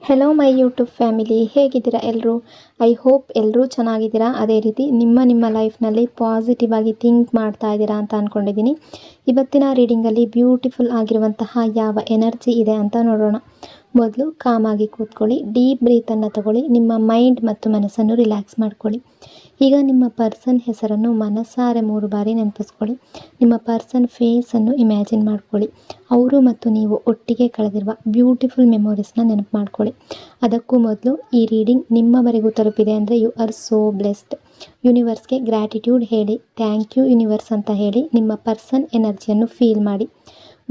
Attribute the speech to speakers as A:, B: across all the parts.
A: Hello my YouTube family, ಹೇಗಿದ್ದೀರಾ ಎಲ್ಲರೂ? I hope ಎಲ್ಲರೂ ಚೆನ್ನಾಗಿದ್ದೀರಾ. ಅದೇ ರೀತಿ ನಿಮ್ಮ ಲೈಫ್ನಲ್ಲಿ ಪಾಸಿಟಿವ್ ಆಗಿ ಥಿಂಕ್ ಮಾಡ್ತಾ ಇದ್ದೀರಾ ಅಂತ ಅಂದ್ಕೊಂಡಿದ್ದೀನಿ. ಇವತ್ತಿನ ರೀಡಿಂಗಲ್ಲಿ ಬ್ಯೂಟಿಫುಲ್ ಆಗಿರುವಂತಹ ಯಾವ ಎನರ್ಜಿ ಇದೆ ಅಂತ ನೋಡೋಣ. ಮೊದಲು ಕಾಮಾಗಿ ಕೂತ್ಕೊಳ್ಳಿ, ಡೀಪ್ ಬ್ರೀತನ್ನು ತಗೊಳ್ಳಿ, ನಿಮ್ಮ ಮೈಂಡ್ ಮತ್ತು ಮನಸ್ಸನ್ನು ರಿಲ್ಯಾಕ್ಸ್ ಮಾಡ್ಕೊಳ್ಳಿ. ಈಗ ನಿಮ್ಮ ಪರ್ಸನ್ ಹೆಸರನ್ನು ಮನಸ್ಸಾರೆ 3 ಬಾರಿ ನೆನಪಿಸ್ಕೊಳ್ಳಿ. ನಿಮ್ಮ ಪರ್ಸನ್ ಫೇಸನ್ನು ಇಮ್ಯಾಜಿನ್ ಮಾಡ್ಕೊಳ್ಳಿ. ಅವರು ಮತ್ತು ನೀವು ಒಟ್ಟಿಗೆ ಕಳೆದಿರುವ ಬ್ಯೂಟಿಫುಲ್ ಮೆಮೊರೀಸ್ನ ನೆನಪು ಮಾಡ್ಕೊಳ್ಳಿ. ಅದಕ್ಕೂ ಮೊದಲು ಈ ರೀಡಿಂಗ್ ನಿಮ್ಮವರೆಗೂ ತಲುಪಿದೆ ಅಂದರೆ ಯು ಆರ್ ಸೋ ಬ್ಲೆಸ್ಡ್. ಯೂನಿವರ್ಸ್ಗೆ ಗ್ರ್ಯಾಟಿಟ್ಯೂಡ್ ಹೇಳಿ, ಥ್ಯಾಂಕ್ ಯು ಯೂನಿವರ್ಸ್ ಅಂತ ಹೇಳಿ ನಿಮ್ಮ ಪರ್ಸನ್ ಎನರ್ಜಿಯನ್ನು ಫೀಲ್ ಮಾಡಿ.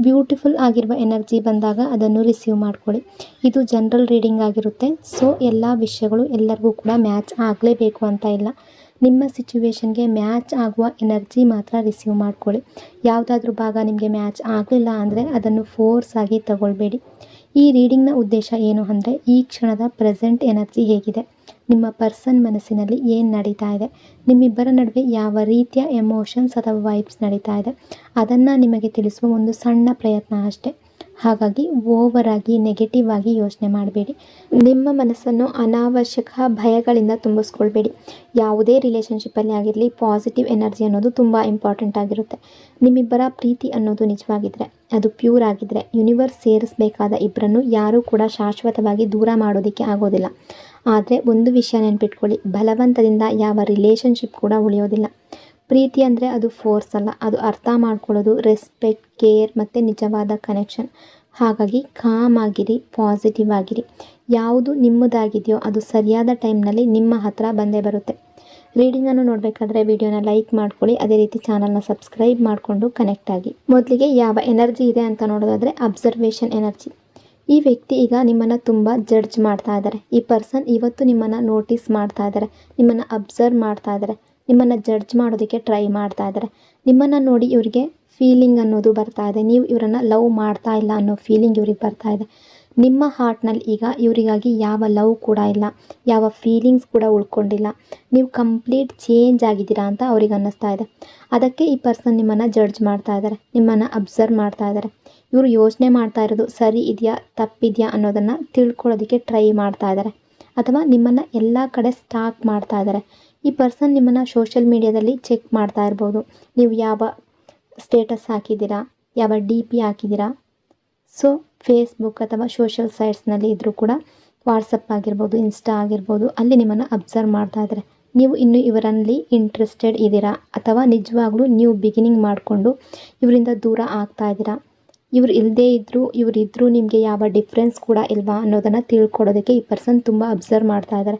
A: ಬ್ಯೂಟಿಫುಲ್ ಆಗಿರುವ ಎನರ್ಜಿ ಬಂದಾಗ ಅದನ್ನು ರಿಸೀವ್ ಮಾಡ್ಕೊಳ್ಳಿ. ಇದು ಜನರಲ್ ರೀಡಿಂಗ್ ಆಗಿರುತ್ತೆ. ಸೊ ಎಲ್ಲ ವಿಷಯಗಳು ಎಲ್ಲರಿಗೂ ಕೂಡ ಮ್ಯಾಚ್ ಆಗಲೇಬೇಕು ಅಂತ ಇಲ್ಲ. ನಿಮ್ಮ ಸಿಚುವೇಶನ್ಗೆ ಮ್ಯಾಚ್ ಆಗುವ ಎನರ್ಜಿ ಮಾತ್ರ ರಿಸೀವ್ ಮಾಡ್ಕೊಳ್ಳಿ. ಯಾವುದಾದ್ರೂ ಭಾಗ ನಿಮಗೆ ಮ್ಯಾಚ್ ಆಗಲಿಲ್ಲ ಅಂದರೆ ಅದನ್ನು ಫೋರ್ಸ್ ಆಗಿ ತಗೊಳ್ಬೇಡಿ. ಈ ರೀಡಿಂಗ್ನ ಉದ್ದೇಶ ಏನು ಅಂದರೆ, ಈ ಕ್ಷಣದ ಪ್ರೆಸೆಂಟ್ ಎನರ್ಜಿ ಹೇಗಿದೆ, ನಿಮ್ಮ ಪರ್ಸನ್ ಮನಸ್ಸಿನಲ್ಲಿ ಏನು ನಡೀತಾ ಇದೆ, ನಿಮ್ಮಿಬ್ಬರ ನಡುವೆ ಯಾವ ರೀತಿಯ ಎಮೋಷನ್ಸ್ ಅಥವಾ ವೈಬ್ಸ್ ನಡೀತಾ ಇದೆ, ಅದನ್ನು ನಿಮಗೆ ತಿಳಿಸುವ ಒಂದು ಸಣ್ಣ ಪ್ರಯತ್ನ ಅಷ್ಟೇ. ಹಾಗಾಗಿ ಓವರ್ ಆಗಿ ನೆಗೆಟಿವ್ ಆಗಿ ಯೋಚನೆ ಮಾಡಬೇಡಿ. ನಿಮ್ಮ ಮನಸ್ಸನ್ನು ಅನಾವಶ್ಯಕ ಭಯಗಳಿಂದ ತುಂಬಿಸ್ಕೊಳ್ಬೇಡಿ. ಯಾವುದೇ ರಿಲೇಷನ್ಶಿಪ್ಪಲ್ಲಿ ಆಗಿರಲಿ, ಪಾಸಿಟಿವ್ ಎನರ್ಜಿ ಅನ್ನೋದು ತುಂಬ ಇಂಪಾರ್ಟೆಂಟ್ ಆಗಿರುತ್ತೆ. ನಿಮ್ಮಿಬ್ಬರ ಪ್ರೀತಿ ಅನ್ನೋದು ನಿಜವಾಗಿದ್ದರೆ, ಅದು ಪ್ಯೂರ್ ಆಗಿದ್ದರೆ, ಯೂನಿವರ್ಸ್ ಸೇರಿಸಬೇಕಾದ ಇಬ್ಬರನ್ನು ಯಾರೂ ಕೂಡ ಶಾಶ್ವತವಾಗಿ ದೂರ ಮಾಡೋದಕ್ಕೆ ಆಗೋದಿಲ್ಲ. ಆದರೆ ಒಂದು ವಿಷಯ ನೆನ್ಪಿಟ್ಕೊಳ್ಳಿ, ಬಲವಂತದಿಂದ ಯಾವ ರಿಲೇಷನ್ಶಿಪ್ ಕೂಡ ಉಳಿಯೋದಿಲ್ಲ. ಪ್ರೀತಿ ಅಂದರೆ ಅದು ಫೋರ್ಸ್ ಅಲ್ಲ, ಅದು ಅರ್ಥ ಮಾಡ್ಕೊಳ್ಳೋದು, ರೆಸ್ಪೆಕ್ಟ್, ಕೇರ್ ಮತ್ತು ನಿಜವಾದ ಕನೆಕ್ಷನ್. ಹಾಗಾಗಿ ಕಾಮ್ ಆಗಿರಿ, ಪಾಸಿಟಿವ್ ಆಗಿರಿ. ಯಾವುದು ನಿಮ್ಮದಾಗಿದೆಯೋ ಅದು ಸರಿಯಾದ ಟೈಮ್ನಲ್ಲಿ ನಿಮ್ಮ ಹತ್ರ ಬಂದೇ ಬರುತ್ತೆ. ರೀಡಿಂಗನ್ನು ನೋಡಬೇಕಾದ್ರೆ ವಿಡಿಯೋನ ಲೈಕ್ ಮಾಡ್ಕೊಳ್ಳಿ. ಅದೇ ರೀತಿ ಚಾನಲ್ನ ಸಬ್ಸ್ಕ್ರೈಬ್ ಮಾಡಿಕೊಂಡು ಕನೆಕ್ಟ್ ಆಗಿ. ಮೊದಲಿಗೆ ಯಾವ ಎನರ್ಜಿ ಇದೆ ಅಂತ ನೋಡೋದಾದರೆ ಅಬ್ಸರ್ವೇಷನ್ ಎನರ್ಜಿ. ಈ ವ್ಯಕ್ತಿ ಈಗ ನಿಮ್ಮನ್ನು ತುಂಬ ಜಡ್ಜ್ ಮಾಡ್ತಾ ಇದ್ದಾರೆ. ಈ ಪರ್ಸನ್ ಇವತ್ತು ನಿಮ್ಮನ್ನು ನೋಟಿಸ್ ಮಾಡ್ತಾ ಇದ್ದಾರೆ, ನಿಮ್ಮನ್ನು ಅಬ್ಸರ್ವ್ ಮಾಡ್ತಾ ಇದ್ದಾರೆ, ನಿಮ್ಮನ್ನು ಜಡ್ಜ್ ಮಾಡೋದಕ್ಕೆ ಟ್ರೈ ಮಾಡ್ತಾ ಇದ್ದಾರೆ. ನಿಮ್ಮನ್ನು ನೋಡಿ ಇವರಿಗೆ ಫೀಲಿಂಗ್ ಅನ್ನೋದು ಬರ್ತಾ ಇದೆ. ನೀವು ಇವರನ್ನು ಲವ್ ಮಾಡ್ತಾ ಇಲ್ಲ ಅನ್ನೋ ಫೀಲಿಂಗ್ ಇವ್ರಿಗೆ ಬರ್ತಾ ಇದೆ. ನಿಮ್ಮ ಹಾರ್ಟ್ನಲ್ಲಿ ಈಗ ಇವರಿಗಾಗಿ ಯಾವ ಲವ್ ಕೂಡ ಇಲ್ಲ, ಯಾವ ಫೀಲಿಂಗ್ಸ್ ಕೂಡ ಉಳ್ಕೊಂಡಿಲ್ಲ. ನೀವು ಕಂಪ್ಲೀಟ್ ಚೇಂಜ್ ಆಗಿದ್ದೀರಾ ಅಂತ ಅವ್ರಿಗೆ ಅನ್ನಿಸ್ತಾ ಇದೆ. ಅದಕ್ಕೆ ಈ ಪರ್ಸನ್ ನಿಮ್ಮನ್ನು ಜಡ್ಜ್ ಮಾಡ್ತಾ ಇದ್ದಾರೆ, ನಿಮ್ಮನ್ನು ಅಬ್ಸರ್ವ್ ಮಾಡ್ತಾ ಇದ್ದಾರೆ. ಇವರು ಯೋಚನೆ ಮಾಡ್ತಾ ಇರೋದು ಸರಿ ಇದೆಯಾ ತಪ್ಪಿದೆಯಾ ಅನ್ನೋದನ್ನು ತಿಳ್ಕೊಳ್ಳೋದಕ್ಕೆ ಟ್ರೈ ಮಾಡ್ತಾ ಇದ್ದಾರೆ, ಅಥವಾ ನಿಮ್ಮನ್ನು ಎಲ್ಲ ಕಡೆ ಸ್ಟಾಕ್ ಮಾಡ್ತಾ ಇದ್ದಾರೆ. ಈ ಪರ್ಸನ್ ನಿಮ್ಮನ್ನು ಸೋಷಿಯಲ್ ಮೀಡಿಯಾದಲ್ಲಿ ಚೆಕ್ ಮಾಡ್ತಾ ಇರ್ಬೋದು. ನೀವು ಯಾವ ಸ್ಟೇಟಸ್ ಹಾಕಿದ್ದೀರಾ, ಯಾವ DP ಹಾಕಿದ್ದೀರಾ. ಸೊ ಫೇಸ್ಬುಕ್ ಅಥವಾ ಸೋಷಿಯಲ್ ಸೈಟ್ಸ್ನಲ್ಲಿ ಇದ್ದರೂ ಕೂಡ, ವಾಟ್ಸಪ್ ಆಗಿರ್ಬೋದು, ಇನ್ಸ್ಟಾ ಆಗಿರ್ಬೋದು, ಅಲ್ಲಿ ನಿಮ್ಮನ್ನು ಅಬ್ಸರ್ವ್ ಮಾಡ್ತಾ ಇದ್ದಾರೆ. ನೀವು ಇನ್ನೂ ಇವರಲ್ಲಿ ಇಂಟ್ರೆಸ್ಟೆಡ್ ಇದ್ದೀರಾ, ಅಥವಾ ನಿಜವಾಗ್ಲೂ ನೀವು ಬಿಗಿನಿಂಗ್ ಮಾಡಿಕೊಂಡು ಇವರಿಂದ ದೂರ ಆಗ್ತಾ ಇದ್ದೀರಾ. ಇವ್ರು ಇಲ್ಲದೇ ಇದ್ದರೂ ಇವರಿದ್ದರೂ ನಿಮಗೆ ಯಾವ ಡಿಫ್ರೆನ್ಸ್ ಕೂಡ ಇಲ್ವಾ ಅನ್ನೋದನ್ನು ತಿಳ್ಕೊಳ್ಳೋದಕ್ಕೆ ಈ ಪರ್ಸನ್ ತುಂಬ ಅಬ್ಸರ್ವ್ ಮಾಡ್ತಾ ಇದ್ದಾರೆ.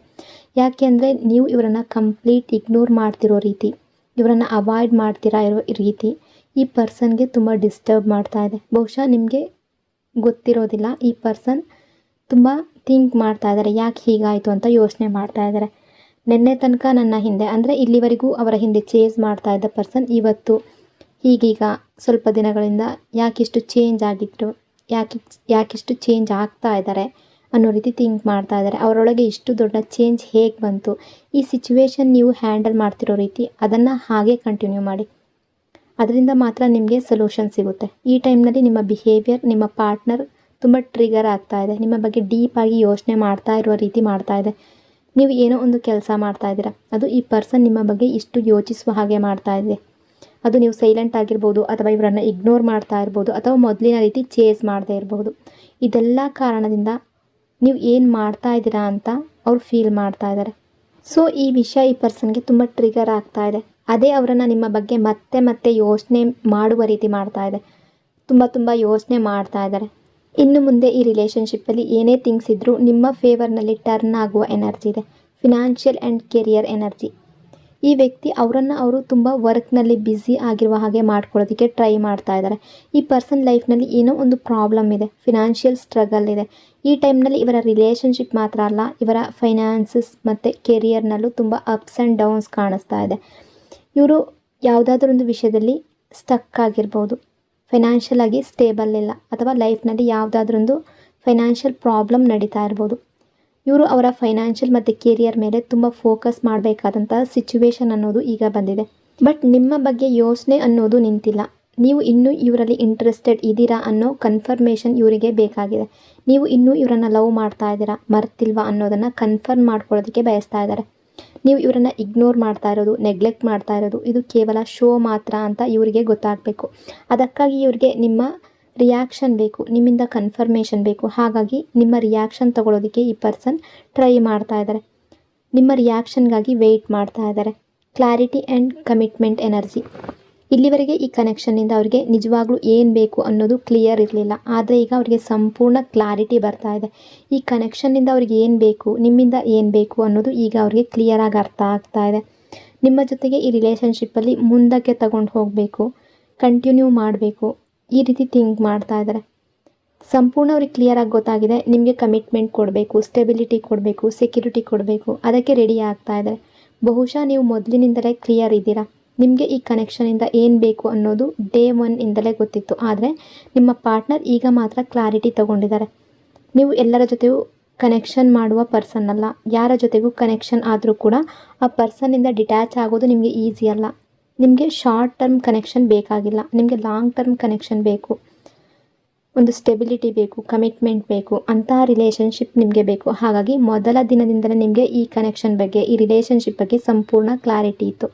A: ಯಾಕೆ ಅಂದರೆ ನೀವು ಇವರನ್ನು ಕಂಪ್ಲೀಟ್ ಇಗ್ನೋರ್ ಮಾಡ್ತಿರೋ ರೀತಿ, ಇವರನ್ನು ಅವಾಯ್ಡ್ ಮಾಡ್ತಿರೋ ರೀತಿ ಈ ಪರ್ಸನ್ಗೆ ತುಂಬ ಡಿಸ್ಟರ್ಬ್ ಮಾಡ್ತಾ ಇದೆ. ಬಹುಶಃ ನಿಮಗೆ ಗೊತ್ತಿರೋದಿಲ್ಲ, ಈ ಪರ್ಸನ್ ತುಂಬ ಥಿಂಕ್ ಮಾಡ್ತಾ ಇದ್ದಾರೆ, ಯಾಕೆ ಹೀಗಾಯಿತು ಅಂತ ಯೋಚನೆ ಮಾಡ್ತಾ ಇದ್ದಾರೆ. ನಿನ್ನೆ ತನಕ ನನ್ನ ಹಿಂದೆ ಅಂದರೆ ಇಲ್ಲಿವರೆಗೂ ಅವರ ಹಿಂದೆ ಚೇಸ್ ಮಾಡ್ತಾ ಇದ್ದ ಪರ್ಸನ್ ಇವತ್ತು ಹೀಗೀಗ ಸ್ವಲ್ಪ ದಿನಗಳಿಂದ ಯಾಕಿಷ್ಟು ಚೇಂಜ್ ಆಗಿದ್ರು, ಯಾಕಿಷ್ಟು ಚೇಂಜ್ ಆಗ್ತಾ ಇದ್ದಾರೆ ಅನ್ನೋ ರೀತಿ ಥಿಂಕ್ ಮಾಡ್ತಾ ಇದ್ದಾರೆ. ಅವರೊಳಗೆ ಇಷ್ಟು ದೊಡ್ಡ ಚೇಂಜ್ ಹೇಗೆ ಬಂತು, ಈ ಸಿಚುವೇಶನ್ ನೀವು ಹ್ಯಾಂಡಲ್ ಮಾಡ್ತಿರೋ ರೀತಿ ಅದನ್ನು ಹಾಗೆ ಕಂಟಿನ್ಯೂ ಮಾಡಿ. ಅದರಿಂದ ಮಾತ್ರ ನಿಮಗೆ ಸೊಲ್ಯೂಷನ್ ಸಿಗುತ್ತೆ. ಈ ಟೈಮ್ನಲ್ಲಿ ನಿಮ್ಮ ಬಿಹೇವಿಯರ್, ನಿಮ್ಮ ಪಾರ್ಟ್ನರ್ ತುಂಬ ಟ್ರಿಗರ್ ಆಗ್ತಾ ಇದೆ, ನಿಮ್ಮ ಬಗ್ಗೆ ಡೀಪಾಗಿ ಯೋಚನೆ ಮಾಡ್ತಾ ಇರುವ ರೀತಿ ಮಾಡ್ತಾ ಇದೆ. ನೀವು ಏನೋ ಒಂದು ಕೆಲಸ ಮಾಡ್ತಾ ಇದ್ದೀರಾ, ಅದು ಈ ಪರ್ಸನ್ ನಿಮ್ಮ ಬಗ್ಗೆ ಇಷ್ಟು ಯೋಚಿಸುವ ಹಾಗೆ ಮಾಡ್ತಾ ಇದೆ. ಅದು ನೀವು ಸೈಲೆಂಟ್ ಆಗಿರ್ಬೋದು, ಅಥವಾ ಇವರನ್ನು ಇಗ್ನೋರ್ ಮಾಡ್ತಾ ಇರ್ಬೋದು, ಅಥವಾ ಮೊದಲಿನ ರೀತಿ ಚೇಸ್ ಮಾಡದೇ ಇರಬಹುದು. ಇದೆಲ್ಲ ಕಾರಣದಿಂದ ನೀವು ಏನು ಮಾಡ್ತಾ ಇದ್ದೀರಾ ಅಂತ ಅವ್ರು ಫೀಲ್ ಮಾಡ್ತಾ ಇದ್ದಾರೆ. ಸೊ ಈ ವಿಷಯ ಈ ಪರ್ಸನ್ಗೆ ತುಂಬ ಟ್ರಿಗರ್ ಆಗ್ತಾ ಇದೆ. ಅದೇ ಅವರನ್ನು ನಿಮ್ಮ ಬಗ್ಗೆ ಮತ್ತೆ ಮತ್ತೆ ಯೋಚನೆ ಮಾಡುವ ರೀತಿ ಮಾಡ್ತಾ ಇದೆ. ತುಂಬ ಯೋಚನೆ ಮಾಡ್ತಾ ಇದ್ದಾರೆ. ಇನ್ನು ಮುಂದೆ ಈ ರಿಲೇಷನ್ಶಿಪ್ಪಲ್ಲಿ ಏನೇ ಥಿಂಗ್ಸ್ ಇದ್ದರೂ ನಿಮ್ಮ ಫೇವರ್ನಲ್ಲಿ ಟರ್ನ್ ಆಗುವ ಎನರ್ಜಿ ಇದೆ. Financial and career energy. ಈ ವ್ಯಕ್ತಿ ಅವರನ್ನು ಅವರು ತುಂಬ ವರ್ಕ್ನಲ್ಲಿ ಬ್ಯುಸಿ ಆಗಿರುವ ಹಾಗೆ ಮಾಡ್ಕೊಳ್ಳೋದಕ್ಕೆ ಟ್ರೈ ಮಾಡ್ತಾ ಇದ್ದಾರೆ. ಈ ಪರ್ಸನ್ ಲೈಫ್ನಲ್ಲಿ ಏನೋ ಒಂದು ಪ್ರಾಬ್ಲಮ್ ಇದೆ, ಫಿನಾನ್ಷಿಯಲ್ ಸ್ಟ್ರಗಲ್ ಇದೆ. ಈ ಟೈಮ್ನಲ್ಲಿ ಇವರ ರಿಲೇಷನ್ಶಿಪ್ ಮಾತ್ರ ಅಲ್ಲ, ಇವರ ಫೈನಾನ್ಸಸ್ ಮತ್ತು ಕೆರಿಯರ್ನಲ್ಲೂ ತುಂಬ ಅಪ್ಸ್ ಆ್ಯಂಡ್ ಡೌನ್ಸ್ ಕಾಣಿಸ್ತಾ ಇದೆ. ಇವರು ಯಾವುದಾದ್ರೂ ಒಂದು ವಿಷಯದಲ್ಲಿ ಸ್ಟಕ್ ಆಗಿರ್ಬೋದು, ಫೈನಾನ್ಷಿಯಲ್ ಆಗಿ ಸ್ಟೇಬಲ್ ಇಲ್ಲ, ಅಥವಾ ಲೈಫ್ನಲ್ಲಿ ಯಾವುದಾದ್ರೊಂದು ಫೈನಾನ್ಷಿಯಲ್ ಪ್ರಾಬ್ಲಮ್ ನಡೀತಾ ಇರ್ಬೋದು. ಇವರು ಅವರ ಫೈನಾನ್ಷಿಯಲ್ ಮತ್ತು ಕೆರಿಯರ್ ಮೇಲೆ ತುಂಬ ಫೋಕಸ್ ಮಾಡಬೇಕಾದಂಥ ಸಿಚುವೇಶನ್ ಅನ್ನೋದು ಈಗ ಬಂದಿದೆ. ಬಟ್ ನಿಮ್ಮ ಬಗ್ಗೆ ಯೋಚನೆ ಅನ್ನೋದು ನಿಂತಿಲ್ಲ. ನೀವು ಇನ್ನೂ ಇವರಲ್ಲಿ ಇಂಟ್ರೆಸ್ಟೆಡ್ ಇದ್ದೀರಾ ಅನ್ನೋ ಕನ್ಫರ್ಮೇಷನ್ ಇವರಿಗೆ ಬೇಕಾಗಿದೆ. ನೀವು ಇನ್ನೂ ಇವರನ್ನು ಲವ್ ಮಾಡ್ತಾ ಇದ್ದೀರಾ, ಮರ್ತಿಲ್ವಾ ಅನ್ನೋದನ್ನು ಕನ್ಫರ್ಮ್ ಮಾಡ್ಕೊಳ್ಳೋದಕ್ಕೆ ಬಯಸ್ತಾ ಇದ್ದಾರೆ. ನೀವು ಇವರನ್ನು ಇಗ್ನೋರ್ ಮಾಡ್ತಾ ಇರೋದು, ನೆಗ್ಲೆಕ್ಟ್ ಮಾಡ್ತಾ ಇರೋದು ಇದು ಕೇವಲ ಶೋ ಮಾತ್ರ ಅಂತ ಇವರಿಗೆ ಗೊತ್ತಾಗಬೇಕು. ಅದಕ್ಕಾಗಿ ಇವರಿಗೆ ನಿಮ್ಮ ರಿಯಾಕ್ಷನ್ ಬೇಕು, ನಿಮ್ಮಿಂದ ಕನ್ಫರ್ಮೇಷನ್ ಬೇಕು. ಹಾಗಾಗಿ ನಿಮ್ಮ ರಿಯಾಕ್ಷನ್ ತಗೊಳ್ಳೋದಕ್ಕೆ ಈ ಪರ್ಸನ್ ಟ್ರೈ ಮಾಡ್ತಾ ಇದ್ದಾರೆ. ನಿಮ್ಮ ರಿಯಾಕ್ಷನ್ಗಾಗಿ ವೆಯ್ಟ್ ಮಾಡ್ತಾ ಇದ್ದಾರೆ. Clarity and commitment energy. ಇಲ್ಲಿವರೆಗೆ ಈ ಕನೆಕ್ಷನ್ನಿಂದ ಅವರಿಗೆ ನಿಜವಾಗ್ಲೂ ಏನು ಬೇಕು ಅನ್ನೋದು ಕ್ಲಿಯರ್ ಇರಲಿಲ್ಲ. ಆದರೆ ಈಗ ಅವರಿಗೆ ಸಂಪೂರ್ಣ ಕ್ಲಾರಿಟಿ ಬರ್ತಾ ಇದೆ. ಈ ಕನೆಕ್ಷನ್ನಿಂದ ಅವ್ರಿಗೆ ಏನು ಬೇಕು, ನಿಮ್ಮಿಂದ ಏನು ಬೇಕು ಅನ್ನೋದು ಈಗ ಅವ್ರಿಗೆ ಕ್ಲಿಯರಾಗಿ ಅರ್ಥ ಆಗ್ತಾ ಇದೆ. ನಿಮ್ಮ ಜೊತೆಗೆ ಈ ರಿಲೇಷನ್ಶಿಪ್ಪಲ್ಲಿ ಮುಂದಕ್ಕೆ ತಗೊಂಡು ಹೋಗಬೇಕು, ಕಂಟಿನ್ಯೂ ಮಾಡಬೇಕು, ಈ ರೀತಿ ಥಿಂಕ್ ಮಾಡ್ತಾ ಇದ್ದಾರೆ. ಸಂಪೂರ್ಣ ಅವ್ರಿಗೆ ಕ್ಲಿಯರಾಗಿ ಗೊತ್ತಾಗಿದೆ. ನಿಮಗೆ ಕಮಿಟ್ಮೆಂಟ್ ಕೊಡಬೇಕು, ಸ್ಟೆಬಿಲಿಟಿ ಕೊಡಬೇಕು, ಸೆಕ್ಯೂರಿಟಿ ಕೊಡಬೇಕು, ಅದಕ್ಕೆ ರೆಡಿ ಆಗ್ತಾ ಇದ್ದಾರೆ. ಬಹುಶಃ ನೀವು ಮೊದಲಿನಿಂದಲೇ ಕ್ಲಿಯರ್ ಇದ್ದೀರಾ. ನಿಮಗೆ ಈ ಕನೆಕ್ಷನಿಂದ ಏನು ಬೇಕು ಅನ್ನೋದು ಡೇ 1 ಇಂದಲೇ ಗೊತ್ತಿತ್ತು. ಆದರೆ ನಿಮ್ಮ ಪಾರ್ಟ್ನರ್ ಈಗ ಮಾತ್ರ ಕ್ಲಾರಿಟಿ ತಗೊಂಡಿದ್ದಾರೆ. ನೀವು ಎಲ್ಲರ ಜೊತೆಯೂ ಕನೆಕ್ಷನ್ ಮಾಡುವ ಪರ್ಸನ್ ಅಲ್ಲ. ಯಾರ ಜೊತೆಗೂ ಕನೆಕ್ಷನ್ ಆದರೂ ಕೂಡ ಆ ಪರ್ಸನ್ನಿಂದ ಡಿಟ್ಯಾಚ್ ಆಗೋದು ನಿಮಗೆ ಈಸಿ ಅಲ್ಲ. ನಿಮಗೆ ಶಾರ್ಟ್ ಟರ್ಮ್ ಕನೆಕ್ಷನ್ ಬೇಕಾಗಿಲ್ಲ, ನಿಮಗೆ ಲಾಂಗ್ ಟರ್ಮ್ ಕನೆಕ್ಷನ್ ಬೇಕು. ಒಂದು ಸ್ಟೆಬಿಲಿಟಿ ಬೇಕು, ಕಮಿಟ್ಮೆಂಟ್ ಬೇಕು, ಅಂತಹ ರಿಲೇಷನ್ಶಿಪ್ ನಿಮಗೆ ಬೇಕು. ಹಾಗಾಗಿ ಮೊದಲ ದಿನದಿಂದಲೇ ನಿಮಗೆ ಈ ಕನೆಕ್ಷನ್ ಬಗ್ಗೆ, ಈ ರಿಲೇಷನ್ಶಿಪ್ ಬಗ್ಗೆ ಸಂಪೂರ್ಣ ಕ್ಲಾರಿಟಿ ಇತ್ತು.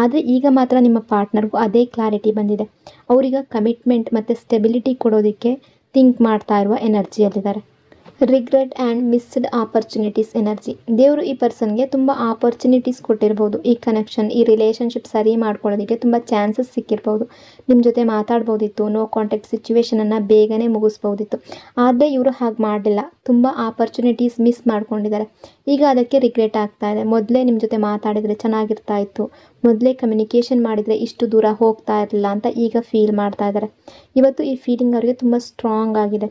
A: ಆದರೆ ಈಗ ಮಾತ್ರ ನಿಮ್ಮ ಪಾರ್ಟ್ನರ್ಗೂ ಅದೇ ಕ್ಲಾರಿಟಿ ಬಂದಿದೆ. ಅವರೀಗ ಕಮಿಟ್ಮೆಂಟ್ ಮತ್ತು ಸ್ಟೆಬಿಲಿಟಿ ಕೊಡೋದಕ್ಕೆ ಥಿಂಕ್ ಮಾಡ್ತಾ ಇರುವ ಎನರ್ಜಿಯಲ್ಲಿದ್ದಾರೆ. Regret and missed opportunities energy. ದೇವರು ಈ ಪರ್ಸನ್ಗೆ ತುಂಬ ಆಪರ್ಚುನಿಟೀಸ್ ಕೊಟ್ಟಿರ್ಬೋದು. ಈ ಕನೆಕ್ಷನ್, ಈ ರಿಲೇಷನ್ಶಿಪ್ ಸರಿ ಮಾಡ್ಕೊಳ್ಳೋದಕ್ಕೆ ತುಂಬ ಚಾನ್ಸಸ್ ಸಿಕ್ಕಿರ್ಬೋದು. ನಿಮ್ಮ ಜೊತೆ ಮಾತಾಡ್ಬೋದಿತ್ತು, ನೋ ಕಾಂಟ್ಯಾಕ್ಟ್ ಸಿಚುವೇಷನನ್ನು ಬೇಗನೆ ಮುಗಿಸ್ಬೋದಿತ್ತು. ಆದರೆ ಇವರು ಹಾಗೆ ಮಾಡಲಿಲ್ಲ. ತುಂಬ ಆಪರ್ಚುನಿಟೀಸ್ ಮಿಸ್ ಮಾಡ್ಕೊಂಡಿದ್ದಾರೆ. ಈಗ ಅದಕ್ಕೆ ರಿಗ್ರೆಟ್ ಆಗ್ತಾ ಇದೆ. ಮೊದಲೇ ನಿಮ್ಮ ಜೊತೆ ಮಾತಾಡಿದರೆ ಚೆನ್ನಾಗಿರ್ತಾ ಇತ್ತು, ಮೊದಲೇ ಕಮ್ಯುನಿಕೇಷನ್ ಮಾಡಿದರೆ ಇಷ್ಟು ದೂರ ಹೋಗ್ತಾ ಇರಲಿಲ್ಲ ಅಂತ ಈಗ ಫೀಲ್ ಮಾಡ್ತಾ ಇದ್ದಾರೆ. ಇವತ್ತು ಈ ಫೀಲಿಂಗ್ ಅವರಿಗೆ ತುಂಬ ಸ್ಟ್ರಾಂಗ್ ಆಗಿದೆ.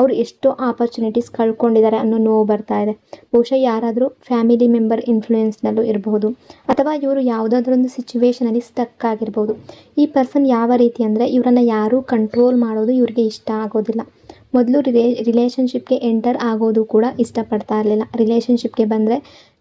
A: ಅವರು ಎಷ್ಟೋ ಆಪರ್ಚುನಿಟೀಸ್ ಕಳ್ಕೊಂಡಿದ್ದಾರೆ ಅನ್ನೋ ನೋವು ಬರ್ತಾ ಇದೆ. ಬಹುಶಃ ಯಾರಾದರೂ ಫ್ಯಾಮಿಲಿ ಮೆಂಬರ್ ಇನ್ಫ್ಲೂಯೆನ್ಸ್ನಲ್ಲೂ ಇರಬಹುದು, ಅಥವಾ ಇವರು ಯಾವುದಾದ್ರೊಂದು ಸಿಚುವೇಷನಲ್ಲಿ ಸ್ಟಕ್ ಆಗಿರ್ಬೋದು. ಈ ಪರ್ಸನ್ ಯಾವ ರೀತಿ ಅಂದರೆ, ಇವರನ್ನು ಯಾರೂ ಕಂಟ್ರೋಲ್ ಮಾಡೋದು ಇವ್ರಿಗೆ ಇಷ್ಟ ಆಗೋದಿಲ್ಲ. ಮೊದಲು ರಿಲೇಷನ್ಶಿಪ್ಗೆ ಎಂಟರ್ ಆಗೋದು ಕೂಡ ಇಷ್ಟಪಡ್ತಾ ಇರಲಿಲ್ಲ. ರಿಲೇಷನ್ಶಿಪ್ಗೆ ಬಂದರೆ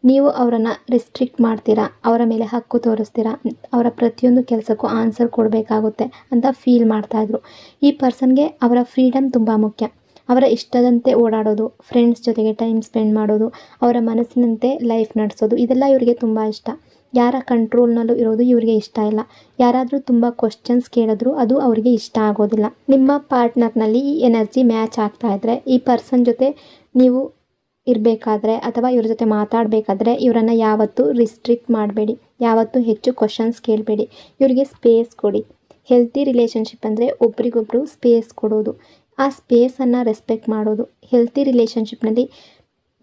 A: ನೀವು ಅವರನ್ನು ರೆಸ್ಟ್ರಿಕ್ಟ್ ಮಾಡ್ತೀರಾ, ಅವರ ಮೇಲೆ ಹಕ್ಕು ತೋರಿಸ್ತೀರಾ, ಅವರ ಪ್ರತಿಯೊಂದು ಕೆಲಸಕ್ಕೂ ಆನ್ಸರ್ ಕೊಡಬೇಕಾಗುತ್ತೆ ಅಂತ ಫೀಲ್ ಮಾಡ್ತಾಯಿದ್ರು. ಈ ಪರ್ಸನ್ಗೆ ಅವರ ಫ್ರೀಡಮ್ ತುಂಬ ಮುಖ್ಯ. ಅವರ ಇಷ್ಟದಂತೆ ಓಡಾಡೋದು, ಫ್ರೆಂಡ್ಸ್ ಜೊತೆಗೆ ಟೈಮ್ ಸ್ಪೆಂಡ್ ಮಾಡೋದು, ಅವರ ಮನಸ್ಸಿನಂತೆ ಲೈಫ್ ನಡೆಸೋದು, ಇದೆಲ್ಲ ಇವರಿಗೆ ತುಂಬ ಇಷ್ಟ. ಯಾರ ಕಂಟ್ರೋಲ್ನಲ್ಲೂ ಇರೋದು ಇವರಿಗೆ ಇಷ್ಟ ಇಲ್ಲ. ಯಾರಾದರೂ ತುಂಬ ಕ್ವಶನ್ಸ್ ಕೇಳಿದ್ರು ಅದು ಅವರಿಗೆ ಇಷ್ಟ ಆಗೋದಿಲ್ಲ. ನಿಮ್ಮ ಪಾರ್ಟ್ನರ್ನಲ್ಲಿ ಈ ಎನರ್ಜಿ ಮ್ಯಾಚ್ ಆಗ್ತಾ ಇದ್ದರೆ, ಈ ಪರ್ಸನ್ ಜೊತೆ ನೀವು ಇರಬೇಕಾದ್ರೆ ಅಥವಾ ಇವ್ರ ಜೊತೆ ಮಾತಾಡಬೇಕಾದ್ರೆ ಇವರನ್ನು ಯಾವತ್ತೂ ರಿಸ್ಟ್ರಿಕ್ಟ್ ಮಾಡಬೇಡಿ, ಯಾವತ್ತೂ ಹೆಚ್ಚು ಕ್ವಶನ್ಸ್ ಕೇಳಬೇಡಿ. ಇವರಿಗೆ ಸ್ಪೇಸ್ ಕೊಡಿ. ಹೆಲ್ತಿ ರಿಲೇಷನ್ಶಿಪ್ ಅಂದರೆ ಒಬ್ರಿಗೊಬ್ರು ಸ್ಪೇಸ್ ಕೊಡೋದು, ಆ ಸ್ಪೇಸನ್ನು ರೆಸ್ಪೆಕ್ಟ್ ಮಾಡೋದು. ಹೆಲ್ತಿ ರಿಲೇಷನ್ಶಿಪ್ನಲ್ಲಿ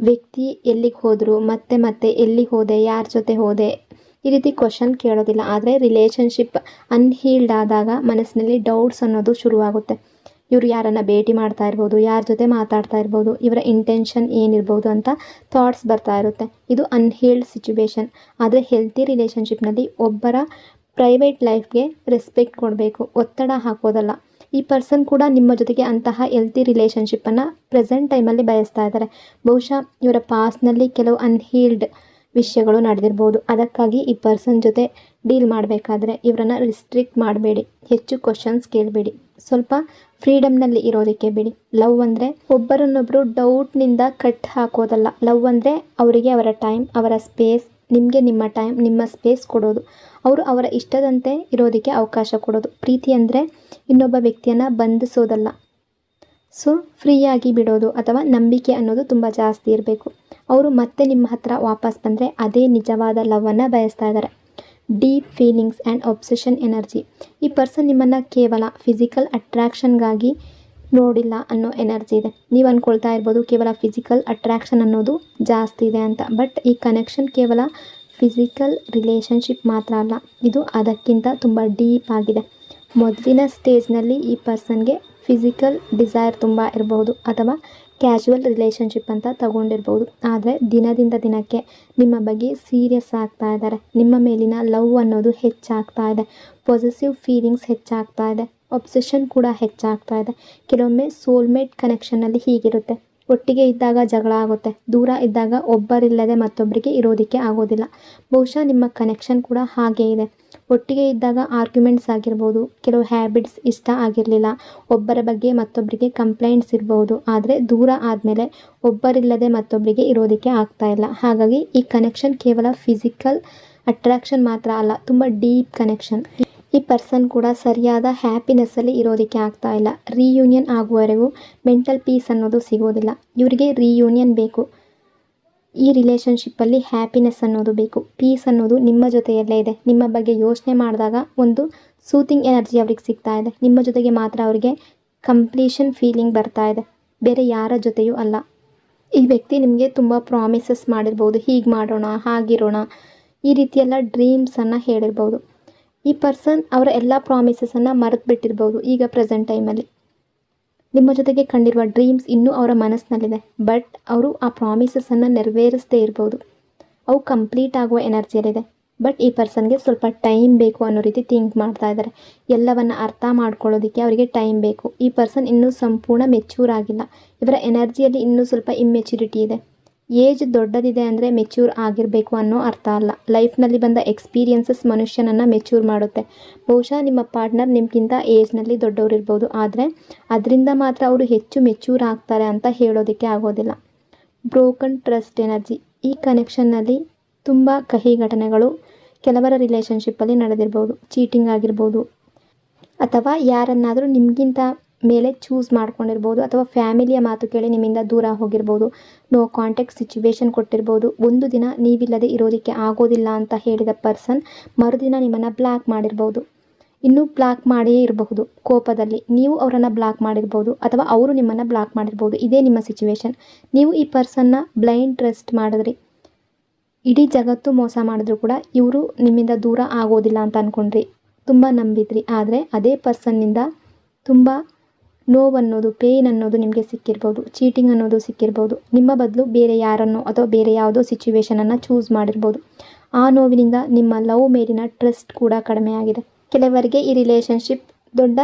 A: ವ್ಯಕ್ತಿ ಎಲ್ಲಿಗೆ ಹೋದರು, ಮತ್ತೆ ಎಲ್ಲಿಗೆ ಹೋದೆ, ಯಾರ ಜೊತೆ ಹೋದೆ, ಈ ರೀತಿ ಕ್ವಶನ್ ಕೇಳೋದಿಲ್ಲ. ಆದರೆ ರಿಲೇಷನ್ಶಿಪ್ ಅನ್ಹೀಲ್ಡ್ ಆದಾಗ ಮನಸ್ಸಿನಲ್ಲಿ ಡೌಟ್ಸ್ ಅನ್ನೋದು ಶುರುವಾಗುತ್ತೆ. ಇವರು ಯಾರನ್ನು ಭೇಟಿ ಮಾಡ್ತಾ ಇರ್ಬೋದು, ಯಾರ ಜೊತೆ ಮಾತಾಡ್ತಾ ಇರ್ಬೋದು, ಇವರ ಇಂಟೆನ್ಷನ್ ಏನಿರ್ಬೋದು ಅಂತ ಥಾಟ್ಸ್ ಬರ್ತಾ ಇರುತ್ತೆ. ಇದು ಅನ್ಹೀಲ್ಡ್ ಸಿಚುವೇಶನ್. ಆದರೆ ಹೆಲ್ತಿ ರಿಲೇಷನ್ಶಿಪ್ನಲ್ಲಿ ಒಬ್ಬರ ಪ್ರೈವೇಟ್ ಲೈಫ್ಗೆ ರೆಸ್ಪೆಕ್ಟ್ ಕೊಡಬೇಕು, ಒತ್ತಡ ಹಾಕೋದಲ್ಲ. ಈ ಪರ್ಸನ್ ಕೂಡ ನಿಮ್ಮ ಜೊತೆಗೆ ಅಂತಹ ಹೆಲ್ತಿ ರಿಲೇಷನ್ಶಿಪ್ಪನ್ನು ಪ್ರೆಸೆಂಟ್ ಟೈಮಲ್ಲಿ ಬಯಸ್ತಾ ಇದ್ದಾರೆ. ಬಹುಶಃ ಇವರ ಪಾಸ್ಟ್ನಲ್ಲಿ ಕೆಲವು ಅನ್ಹೀಲ್ಡ್ ವಿಷಯಗಳು ನಡೆದಿರ್ಬೋದು. ಅದಕ್ಕಾಗಿ ಈ ಪರ್ಸನ್ ಜೊತೆ ಡೀಲ್ ಮಾಡಬೇಕಾದ್ರೆ ಇವರನ್ನು ರಿಸ್ಟ್ರಿಕ್ಟ್ ಮಾಡಬೇಡಿ, ಹೆಚ್ಚು ಕ್ವಶನ್ಸ್ ಕೇಳಬೇಡಿ, ಸ್ವಲ್ಪ ಫ್ರೀಡಮ್ನಲ್ಲಿ ಇರೋದಕ್ಕೆ ಬಿಡಿ. ಲವ್ ಅಂದರೆ ಒಬ್ಬರನ್ನೊಬ್ಬರು ಡೌಟ್ನಿಂದ ಕಟ್ ಹಾಕೋದಲ್ಲ. ಲವ್ ಅಂದರೆ ಅವರಿಗೆ ಅವರ ಟೈಮ್, ಅವರ ಸ್ಪೇಸ್, ನಿಮಗೆ ನಿಮ್ಮ ಟೈಮ್, ನಿಮ್ಮ ಸ್ಪೇಸ್ ಕೊಡೋದು. ಅವರು ಅವರ ಇಷ್ಟದಂತೆ ಇರೋದಕ್ಕೆ ಅವಕಾಶ ಕೊಡೋದು. ಪ್ರೀತಿ ಅಂದರೆ ಇನ್ನೊಬ್ಬ ವ್ಯಕ್ತಿಯನ್ನು ಬಂಧಿಸೋದಲ್ಲ, ಸೊ ಫ್ರೀಯಾಗಿ ಬಿಡೋದು ಅಥವಾ ನಂಬಿಕೆ ಅನ್ನೋದು ತುಂಬ ಜಾಸ್ತಿ ಇರಬೇಕು. ಅವರು ಮತ್ತೆ ನಿಮ್ಮ ಹತ್ರ ವಾಪಸ್ ಬಂದರೆ ಅದೇ ನಿಜವಾದ ಲವ್ವನ್ನು ಬಯಸ್ತಾ ಇದ್ದಾರೆ. Deep feelings and obsession energy. ಈ ಪರ್ಸನ್ ನಿಮ್ಮನ್ನು ಕೇವಲ ಫಿಸಿಕಲ್ ಅಟ್ರ್ಯಾಕ್ಷನ್ಗಾಗಿ ನೋಡಿಲ್ಲ ಅನ್ನೋ ಎನರ್ಜಿ ಇದೆ. ನೀವು ಅಂದ್ಕೊಳ್ತಾ ಇರ್ಬೋದು ಕೇವಲ ಫಿಸಿಕಲ್ ಅಟ್ರ್ಯಾಕ್ಷನ್ ಅನ್ನೋದು ಜಾಸ್ತಿ ಇದೆ ಅಂತ. ಬಟ್ ಈ ಕನೆಕ್ಷನ್ ಕೇವಲ ಫಿಸಿಕಲ್ ರಿಲೇಷನ್ಶಿಪ್ ಮಾತ್ರ ಅಲ್ಲ, ಇದು ಅದಕ್ಕಿಂತ ತುಂಬ ಡೀಪ್ ಆಗಿದೆ. ಮೊದಲಿನ ಸ್ಟೇಜ್ನಲ್ಲಿ ಈ ಪರ್ಸನ್ಗೆ ಫಿಸಿಕಲ್ ಡಿಸೈರ್ ತುಂಬ ಇರಬಹುದು ಅಥವಾ ಕ್ಯಾಶುವಲ್ ರಿಲೇಷನ್ಶಿಪ್ ಅಂತ ತಗೊಂಡಿರ್ಬೋದು. ಆದರೆ ದಿನದಿಂದ ದಿನಕ್ಕೆ ನಿಮ್ಮ ಬಗ್ಗೆ ಸೀರಿಯಸ್ ಆಗ್ತಾ ಇದ್ದಾರೆ. ನಿಮ್ಮ ಮೇಲಿನ ಲವ್ ಅನ್ನೋದು ಹೆಚ್ಚಾಗ್ತಾ ಇದೆ. ಪಾಸಿಟಿವ್ ಫೀಲಿಂಗ್ಸ್ ಹೆಚ್ಚಾಗ್ತಾ ಇದೆ. ಒಬ್ಸೆಷನ್ ಕೂಡ ಹೆಚ್ಚಾಗ್ತಾ ಇದೆ. ಕೆಲವೊಮ್ಮೆ ಸೋಲ್ಮೇಟ್ ಕನೆಕ್ಷನ್ನಲ್ಲಿ ಹೀಗಿರುತ್ತೆ, ಒಟ್ಟಿಗೆ ಇದ್ದಾಗ ಜಗಳ ಆಗುತ್ತೆ, ದೂರ ಇದ್ದಾಗ ಒಬ್ಬರಿಲ್ಲದೆ ಮತ್ತೊಬ್ಬರಿಗೆ ಇರೋದಕ್ಕೆ ಆಗೋದಿಲ್ಲ. ಬಹುಶಃ ನಿಮ್ಮ ಕನೆಕ್ಷನ್ ಕೂಡ ಹಾಗೇ ಇದೆ. ಒಟ್ಟಿಗೆ ಇದ್ದಾಗ ಆರ್ಗ್ಯುಮೆಂಟ್ಸ್ ಆಗಿರ್ಬೋದು, ಕೆಲವು ಹ್ಯಾಬಿಟ್ಸ್ ಇಷ್ಟ ಆಗಿರಲಿಲ್ಲ, ಒಬ್ಬರ ಬಗ್ಗೆ ಮತ್ತೊಬ್ಬರಿಗೆ ಕಂಪ್ಲೇಂಟ್ಸ್ ಇರ್ಬೋದು. ಆದರೆ ದೂರ ಆದಮೇಲೆ ಒಬ್ಬರಿಲ್ಲದೆ ಮತ್ತೊಬ್ಬರಿಗೆ ಇರೋದಕ್ಕೆ ಆಗ್ತಾ ಇಲ್ಲ. ಹಾಗಾಗಿ ಈ ಕನೆಕ್ಷನ್ ಕೇವಲ ಫಿಸಿಕಲ್ ಅಟ್ರಾಕ್ಷನ್ ಮಾತ್ರ ಅಲ್ಲ, ತುಂಬ ಡೀಪ್ ಕನೆಕ್ಷನ್. ಈ ಪರ್ಸನ್ ಕೂಡ ಸರಿಯಾದ ಹ್ಯಾಪಿನೆಸ್ಸಲ್ಲಿ ಇರೋದಕ್ಕೆ ಆಗ್ತಾ ಇಲ್ಲ. ರೀಯೂನಿಯನ್ ಆಗುವವರೆಗೂ ಮೆಂಟಲ್ ಪೀಸ್ ಅನ್ನೋದು ಸಿಗೋದಿಲ್ಲ. ಇವರಿಗೆ ರೀಯೂನಿಯನ್ ಬೇಕು. ಈ ರಿಲೇಷನ್ಶಿಪ್ಪಲ್ಲಿ ಹ್ಯಾಪಿನೆಸ್ ಅನ್ನೋದು ಬೇಕು. ಪೀಸ್ ಅನ್ನೋದು ನಿಮ್ಮ ಜೊತೆಯಲ್ಲೇ ಇದೆ. ನಿಮ್ಮ ಬಗ್ಗೆ ಯೋಚನೆ ಮಾಡಿದಾಗ ಒಂದು ಸೂತಿಂಗ್ ಎನರ್ಜಿ ಅವ್ರಿಗೆ ಸಿಗ್ತಾ ಇದೆ. ನಿಮ್ಮ ಜೊತೆಗೆ ಮಾತ್ರ ಅವರಿಗೆ ಕಂಪ್ಲೀಷನ್ ಫೀಲಿಂಗ್ ಬರ್ತಾ ಇದೆ, ಬೇರೆ ಯಾರ ಜೊತೆಯೂ ಅಲ್ಲ. ಈ ವ್ಯಕ್ತಿ ನಿಮಗೆ ತುಂಬ ಪ್ರಾಮಿಸಸ್ ಮಾಡಿರ್ಬೋದು, ಹೀಗೆ ಮಾಡೋಣ, ಹಾಗಿರೋಣ, ಈ ರೀತಿಯೆಲ್ಲ ಡ್ರೀಮ್ಸನ್ನು ಹೇಳಿರ್ಬೋದು. ಈ ಪರ್ಸನ್ ಅವರ ಎಲ್ಲ ಪ್ರಾಮಿಸಸನ್ನು ಮರೆತು ಬಿಟ್ಟಿರ್ಬೋದು. ಈಗ ಪ್ರೆಸೆಂಟ್ ಟೈಮಲ್ಲಿ ನಿಮ್ಮ ಜೊತೆಗೆ ಕಂಡಿರುವ ಡ್ರೀಮ್ಸ್ ಇನ್ನೂ ಅವರ ಮನಸ್ಸಿನಲ್ಲಿದೆ, ಬಟ್ ಅವರು ಆ ಪ್ರಾಮಿಸಸನ್ನು ನೆರವೇರಿಸದೇ ಇರ್ಬೋದು. ಅವು ಕಂಪ್ಲೀಟ್ ಆಗುವ ಎನರ್ಜಿಯಲ್ಲಿದೆ. ಬಟ್ ಈ ಪರ್ಸನ್ಗೆ ಸ್ವಲ್ಪ ಟೈಮ್ ಬೇಕು ಅನ್ನೋ ರೀತಿ ಥಿಂಕ್ ಮಾಡ್ತಾ ಇದ್ದಾರೆ. ಎಲ್ಲವನ್ನು ಅರ್ಥ ಮಾಡ್ಕೊಳ್ಳೋದಕ್ಕೆ ಅವರಿಗೆ ಟೈಮ್ ಬೇಕು. ಈ ಪರ್ಸನ್ ಇನ್ನೂ ಸಂಪೂರ್ಣ ಮೆಚ್ಯೂರ್ ಆಗಿಲ್ಲ. ಇವರ ಎನರ್ಜಿಯಲ್ಲಿ ಇನ್ನೂ ಸ್ವಲ್ಪ ಇಮ್ಮೆಚ್ಯೂರಿಟಿ ಇದೆ. ಏಜ್ ದೊಡ್ಡದಿದೆ ಅಂದರೆ ಮೆಚ್ಯೂರ್ ಆಗಿರಬೇಕು ಅನ್ನೋ ಅರ್ಥ ಅಲ್ಲ. ಲೈಫ್ನಲ್ಲಿ ಬಂದ ಎಕ್ಸ್ಪೀರಿಯನ್ಸಸ್ ಮನುಷ್ಯನನ್ನು ಮೆಚ್ಯೂರ್ ಮಾಡುತ್ತೆ. ಬಹುಶಃ ನಿಮ್ಮ ಪಾರ್ಟ್ನರ್ ನಿಮಗಿಂತ ಏಜ್ನಲ್ಲಿ ದೊಡ್ಡವರಿರ್ಬೋದು, ಆದರೆ ಅದರಿಂದ ಮಾತ್ರ ಅವರು ಹೆಚ್ಚು ಮೆಚ್ಯೂರ್ ಆಗ್ತಾರೆ ಅಂತ ಹೇಳೋದಕ್ಕೆ ಆಗೋದಿಲ್ಲ. Broken trust energy. ಈ ಕನೆಕ್ಷನ್ನಲ್ಲಿ ತುಂಬ ಕಹಿ ಘಟನೆಗಳು ಕೆಲವರ ರಿಲೇಷನ್ಶಿಪ್ಪಲ್ಲಿ ನಡೆದಿರ್ಬೋದು. ಚೀಟಿಂಗ್ ಆಗಿರ್ಬೋದು, ಅಥವಾ ಯಾರನ್ನಾದರೂ ನಿಮಗಿಂತ ಮೇಲೆ ಚೂಸ್ ಮಾಡ್ಕೊಂಡಿರ್ಬೋದು, ಅಥವಾ ಫ್ಯಾಮಿಲಿಯ ಮಾತು ಕೇಳಿ ನಿಮ್ಮಿಂದ ದೂರ ಹೋಗಿರ್ಬೋದು, ನೋ ಕಾಂಟ್ಯಾಕ್ಟ್ ಸಿಚುವೇಶನ್ ಕೊಟ್ಟಿರ್ಬೋದು. ಒಂದು ದಿನ ನೀವಿಲ್ಲದೆ ಇರೋದಕ್ಕೆ ಆಗೋದಿಲ್ಲ ಅಂತ ಹೇಳಿದ ಪರ್ಸನ್ ಮರುದಿನ ನಿಮ್ಮನ್ನು ಬ್ಲಾಕ್ ಮಾಡಿರ್ಬೋದು. ಇನ್ನೂ ಬ್ಲಾಕ್ ಮಾಡಿಯೇ ಇರಬಹುದು. ಕೋಪದಲ್ಲಿ ನೀವು ಅವರನ್ನು ಬ್ಲಾಕ್ ಮಾಡಿರ್ಬೋದು, ಅಥವಾ ಅವರು ನಿಮ್ಮನ್ನು ಬ್ಲಾಕ್ ಮಾಡಿರ್ಬೋದು. ಇದೇ ನಿಮ್ಮ ಸಿಚುವೇಶನ್. ನೀವು ಈ ಪರ್ಸನ್ನ ಬ್ಲೈಂಡ್ ಟ್ರಸ್ಟ್ ಮಾಡಿದ್ರಿ. ಇಡೀ ಜಗತ್ತು ಮೋಸ ಮಾಡಿದ್ರು ಕೂಡ ಇವರು ನಿಮ್ಮಿಂದ ದೂರ ಆಗೋದಿಲ್ಲ ಅಂತ ಅಂದ್ಕೊಂಡ್ರಿ, ತುಂಬ ನಂಬಿದ್ರಿ. ಆದರೆ ಅದೇ ಪರ್ಸನ್ನಿಂದ ತುಂಬ ನೋವನ್ನೋದು, ಪೇಯ್ನ್ ಅನ್ನೋದು ನಿಮಗೆ ಸಿಕ್ಕಿರ್ಬೋದು. ಚೀಟಿಂಗ್ ಅನ್ನೋದು ಸಿಕ್ಕಿರ್ಬೋದು. ನಿಮ್ಮ ಬದಲು ಬೇರೆ ಯಾರನ್ನೋ ಅಥವಾ ಬೇರೆ ಯಾವುದೋ ಸಿಚುವೇಶನನ್ನು ಚೂಸ್ ಮಾಡಿರ್ಬೋದು. ಆ ನೋವಿನಿಂದ ನಿಮ್ಮ ಲವ್ ಮೇಲಿನ ಟ್ರಸ್ಟ್ ಕೂಡ ಕಡಿಮೆ ಆಗಿದೆ. ಕೆಲವರಿಗೆ ಈ ರಿಲೇಷನ್ಶಿಪ್ ದೊಡ್ಡ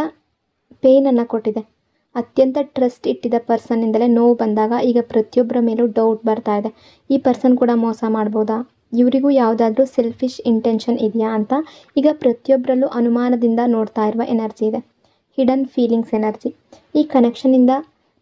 A: ಪೇಯ್ನನ್ನು ಕೊಟ್ಟಿದೆ. ಅತ್ಯಂತ ಟ್ರಸ್ಟ್ ಇಟ್ಟಿದ್ದ ಪರ್ಸನ್ನಿಂದಲೇ ನೋವು ಬಂದಾಗ ಈಗ ಪ್ರತಿಯೊಬ್ಬರ ಮೇಲೂ ಡೌಟ್ ಬರ್ತಾ ಇದೆ. ಈ ಪರ್ಸನ್ ಕೂಡ ಮೋಸ ಮಾಡ್ಬೋದಾ, ಇವರಿಗೂ ಯಾವುದಾದ್ರೂ ಸೆಲ್ಫಿಶ್ ಇಂಟೆನ್ಷನ್ ಇದೆಯಾ ಅಂತ ಈಗ ಪ್ರತಿಯೊಬ್ಬರಲ್ಲೂ ಅನುಮಾನದಿಂದ ನೋಡ್ತಾ ಇರುವ ಎನರ್ಜಿ ಇದೆ. Hidden feelings energy. ಈ ಕನೆಕ್ಷನಿಂದ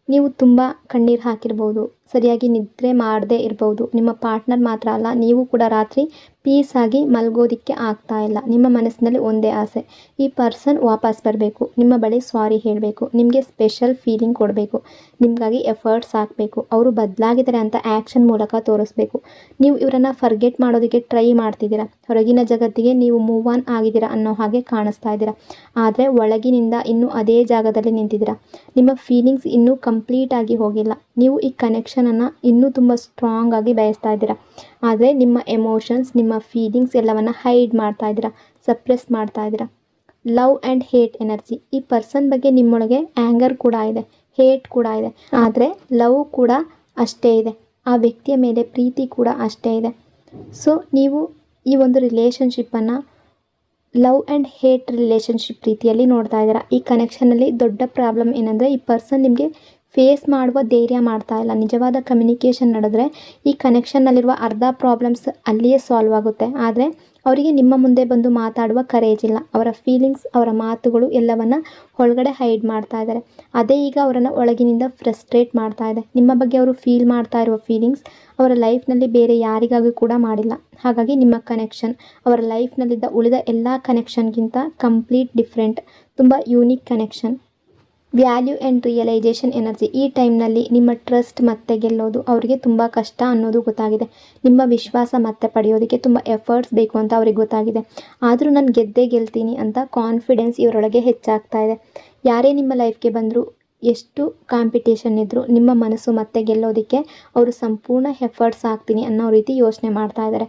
A: ನೀವು ತುಂಬ ಕಣ್ಣೀರು ಹಾಕಿರ್ಬೋದು, ಸರಿಯಾಗಿ ನಿದ್ರೆ ಮಾಡದೇ ಇರ್ಬೋದು. ನಿಮ್ಮ ಪಾರ್ಟ್ನರ್ ಮಾತ್ರ ಅಲ್ಲ, ನೀವು ಕೂಡ ರಾತ್ರಿ ಪೀಸಾಗಿ ಮಲಗೋದಿಕ್ಕೆ ಆಗ್ತಾ ಇಲ್ಲ. ನಿಮ್ಮ ಮನಸ್ಸಿನಲ್ಲಿ ಒಂದೇ ಆಸೆ, ಈ ಪರ್ಸನ್ ವಾಪಸ್ ಬರಬೇಕು, ನಿಮ್ಮ ಬಳಿ ಸಾರಿ ಹೇಳಬೇಕು, ನಿಮಗೆ ಸ್ಪೆಷಲ್ ಫೀಲಿಂಗ್ ಕೊಡಬೇಕು, ನಿಮಗಾಗಿ ಎಫರ್ಟ್ಸ್ ಹಾಕಬೇಕು, ಅವರು ಬದಲಾಗಿದ್ದಾರೆ ಅಂತ ಆ್ಯಕ್ಷನ್ ಮೂಲಕ ತೋರಿಸ್ಬೇಕು. ನೀವು ಇವರನ್ನು ಫರ್ಗೆಟ್ ಮಾಡೋದಕ್ಕೆ ಟ್ರೈ ಮಾಡ್ತಿದ್ದೀರಾ. ಹೊರಗಿನ ಜಗತ್ತಿಗೆ ನೀವು ಮೂವ್ ಆನ್ ಆಗಿದ್ದೀರಾ ಅನ್ನೋ ಹಾಗೆ ಕಾಣಿಸ್ತಾ ಇದ್ದೀರಾ, ಆದರೆ ಒಳಗಿನಿಂದ ಇನ್ನೂ ಅದೇ ಜಾಗದಲ್ಲಿ ನಿಂತಿದ್ದೀರಾ. ನಿಮ್ಮ ಫೀಲಿಂಗ್ಸ್ ಇನ್ನೂ ಕಂಪ್ಲೀಟ್ ಆಗಿ ಹೋಗಿಲ್ಲ. ನೀವು ಈ ಕನೆಕ್ಷನನ್ನು ಇನ್ನೂ ತುಂಬ ಸ್ಟ್ರಾಂಗ್ ಆಗಿ ಬಯಸ್ತಾ ಇದ್ದೀರಾ, ಆದರೆ ನಿಮ್ಮ ಎಮೋಷನ್ಸ್, ನಿಮ್ಮ ಫೀಲಿಂಗ್ಸ್ ಎಲ್ಲವನ್ನು ಹೈಡ್ ಮಾಡ್ತಾ ಇದ್ದೀರಾ, ಸಪ್ರೆಸ್ ಮಾಡ್ತಾ ಇದ್ದೀರಾ. Love and hate energy. ಈ ಪರ್ಸನ್ ಬಗ್ಗೆ ನಿಮ್ಮೊಳಗೆ ಆ್ಯಂಗರ್ ಕೂಡ ಇದೆ, ಹೇಟ್ ಕೂಡ ಇದೆ, ಆದರೆ ಲವ್ ಕೂಡ ಅಷ್ಟೇ ಇದೆ. ಆ ವ್ಯಕ್ತಿಯ ಮೇಲೆ ಪ್ರೀತಿ ಕೂಡ ಅಷ್ಟೇ ಇದೆ. ಸೊ ನೀವು ಈ ಒಂದು ರಿಲೇಷನ್ಶಿಪ್ಪನ್ನು ಲವ್ ಆ್ಯಂಡ್ ಹೇಟ್ ರಿಲೇಷನ್ಶಿಪ್ ರೀತಿಯಲ್ಲಿ ನೋಡ್ತಾ ಇದ್ದೀರಾ. ಈ ಕನೆಕ್ಷನಲ್ಲಿ ದೊಡ್ಡ ಪ್ರಾಬ್ಲಮ್ ಏನಂದರೆ ಈ ಪರ್ಸನ್ ನಿಮಗೆ ಫೇಸ್ ಮಾಡುವ ಧೈರ್ಯ ಮಾಡ್ತಾ ಇಲ್ಲ. ನಿಜವಾದ ಕಮ್ಯುನಿಕೇಷನ್ ನಡೆದ್ರೆ ಈ ಕನೆಕ್ಷನ್ನಲ್ಲಿರುವ ಅರ್ಧ ಪ್ರಾಬ್ಲಮ್ಸ್ ಅಲ್ಲಿಯೇ ಸಾಲ್ವ್ ಆಗುತ್ತೆ. ಆದರೆ ಅವರಿಗೆ ನಿಮ್ಮ ಮುಂದೆ ಬಂದು ಮಾತಾಡುವ ಕರೇಜ್ ಇಲ್ಲ. ಅವರ ಫೀಲಿಂಗ್ಸ್, ಅವರ ಮಾತುಗಳು ಎಲ್ಲವನ್ನು ಒಳಗಡೆ ಹೈಡ್ ಮಾಡ್ತಾ ಇದ್ದಾರೆ. ಅದೇ ಈಗ ಅವರನ್ನು ಒಳಗಿನಿಂದ ಫ್ರಸ್ಟ್ರೇಟ್ ಮಾಡ್ತಾ ಇದೆ. ನಿಮ್ಮ ಬಗ್ಗೆ ಅವರು ಫೀಲ್ ಮಾಡ್ತಾ ಇರುವ ಫೀಲಿಂಗ್ಸ್ ಅವರ ಲೈಫ್ನಲ್ಲಿ ಬೇರೆ ಯಾರಿಗಾಗೂ ಕೂಡ ಮಾಡಿಲ್ಲ. ಹಾಗಾಗಿ ನಿಮ್ಮ ಕನೆಕ್ಷನ್ ಅವರ ಲೈಫ್ನಲ್ಲಿದ್ದ ಉಳಿದ ಎಲ್ಲ ಕನೆಕ್ಷನ್ಗಿಂತ ಕಂಪ್ಲೀಟ್ ಡಿಫ್ರೆಂಟ್, ತುಂಬ unique connection. Value and realisation energy. ಈ ಟೈಮ್ನಲ್ಲಿ ನಿಮ್ಮ ಟ್ರಸ್ಟ್ ಮತ್ತೆ ಗೆಲ್ಲೋದು ಅವರಿಗೆ ತುಂಬ ಕಷ್ಟ ಅನ್ನೋದು ಗೊತ್ತಾಗಿದೆ. ನಿಮ್ಮ ವಿಶ್ವಾಸ ಮತ್ತೆ ಪಡೆಯೋದಕ್ಕೆ ತುಂಬ ಎಫರ್ಟ್ಸ್ ಬೇಕು ಅಂತ ಅವ್ರಿಗೆ ಗೊತ್ತಾಗಿದೆ. ಆದರೂ ನಾನು ಗೆದ್ದೇ ಗೆಲ್ತೀನಿ ಅಂತ ಕಾನ್ಫಿಡೆನ್ಸ್ ಇವರೊಳಗೆ ಹೆಚ್ಚಾಗ್ತಾ ಇದೆ. ಯಾರೇ ನಿಮ್ಮ ಲೈಫ್ಗೆ ಬಂದರೂ, ಎಷ್ಟು ಕಾಂಪಿಟೇಷನ್ ಇದ್ದರೂ ನಿಮ್ಮ ಮನಸ್ಸು ಮತ್ತೆ ಗೆಲ್ಲೋದಕ್ಕೆ ಅವರು ಸಂಪೂರ್ಣ ಎಫರ್ಟ್ಸ್ ಹಾಕ್ತೀನಿ ಅನ್ನೋ ರೀತಿ ಯೋಚನೆ ಮಾಡ್ತಾ ಇದ್ದಾರೆ.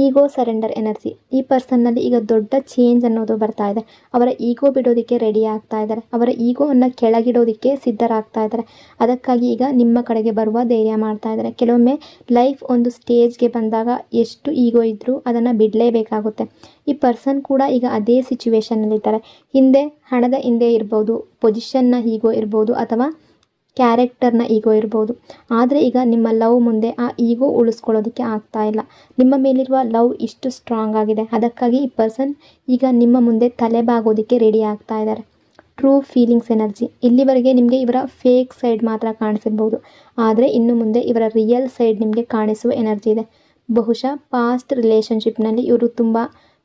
A: ಈಗೋ ಸರೆಂಡರ್ ಎನರ್ಜಿ. ಈ ಪರ್ಸನ್ನಲ್ಲಿ ಈಗ ದೊಡ್ಡ ಚೇಂಜ್ ಅನ್ನೋದು ಬರ್ತಾ ಇದೆ. ಅವರ ಈಗೋ ಬಿಡೋದಕ್ಕೆ ರೆಡಿ ಆಗ್ತಾ ಇದ್ದಾರೆ. ಅವರ ಈಗೋವನ್ನು ಕೆಳಗಿಡೋದಕ್ಕೆ ಸಿದ್ಧರಾಗ್ತಾ ಇದ್ದಾರೆ. ಅದಕ್ಕಾಗಿ ಈಗ ನಿಮ್ಮ ಕಡೆಗೆ ಬರುವ ಧೈರ್ಯ ಮಾಡ್ತಾ ಇದ್ದಾರೆ. ಕೆಲವೊಮ್ಮೆ ಲೈಫ್ ಒಂದು ಸ್ಟೇಜ್ಗೆ ಬಂದಾಗ ಎಷ್ಟು ಈಗೋ ಇದ್ದರೂ ಅದನ್ನು ಬಿಡಲೇಬೇಕಾಗುತ್ತೆ. ಈ ಪರ್ಸನ್ ಕೂಡ ಈಗ ಅದೇ ಸಿಚುವೇಶನ್ನಲ್ಲಿದ್ದಾರೆ. ಹಿಂದೆ ಹಣದ ಹಿಂದೆ ಇರ್ಬೋದು, ಪೊಸಿಷನ್ನ ಈಗೋ ಇರ್ಬೋದು, ಅಥವಾ ಕ್ಯಾರೆಕ್ಟರ್ನ ಈಗೋ ಇರ್ಬೋದು. ಆದರೆ ಈಗ ನಿಮ್ಮ ಲವ್ ಮುಂದೆ ಆ ಈಗೋ ಉಳಿಸ್ಕೊಳ್ಳೋದಕ್ಕೆ ಆಗ್ತಾ ಇಲ್ಲ. ನಿಮ್ಮ ಮೇಲಿರುವ ಲವ್ ಇಷ್ಟು ಸ್ಟ್ರಾಂಗ್ ಆಗಿದೆ. ಅದಕ್ಕಾಗಿ ಈ ಪರ್ಸನ್ ಈಗ ನಿಮ್ಮ ಮುಂದೆ ತಲೆಬಾಗೋದಕ್ಕೆ ರೆಡಿ ಆಗ್ತಾ ಇದ್ದಾರೆ. True feelings energy. ಇಲ್ಲಿವರೆಗೆ ನಿಮಗೆ ಇವರ ಫೇಕ್ ಸೈಡ್ ಮಾತ್ರ ಕಾಣಿಸಿರ್ಬೋದು, ಆದರೆ ಇನ್ನು ಮುಂದೆ ಇವರ ರಿಯಲ್ ಸೈಡ್ ನಿಮಗೆ ಕಾಣಿಸುವ ಎನರ್ಜಿ ಇದೆ. ಬಹುಶಃ ಪಾಸ್ಟ್ ರಿಲೇಷನ್ಶಿಪ್ನಲ್ಲಿ ಇವರು ತುಂಬ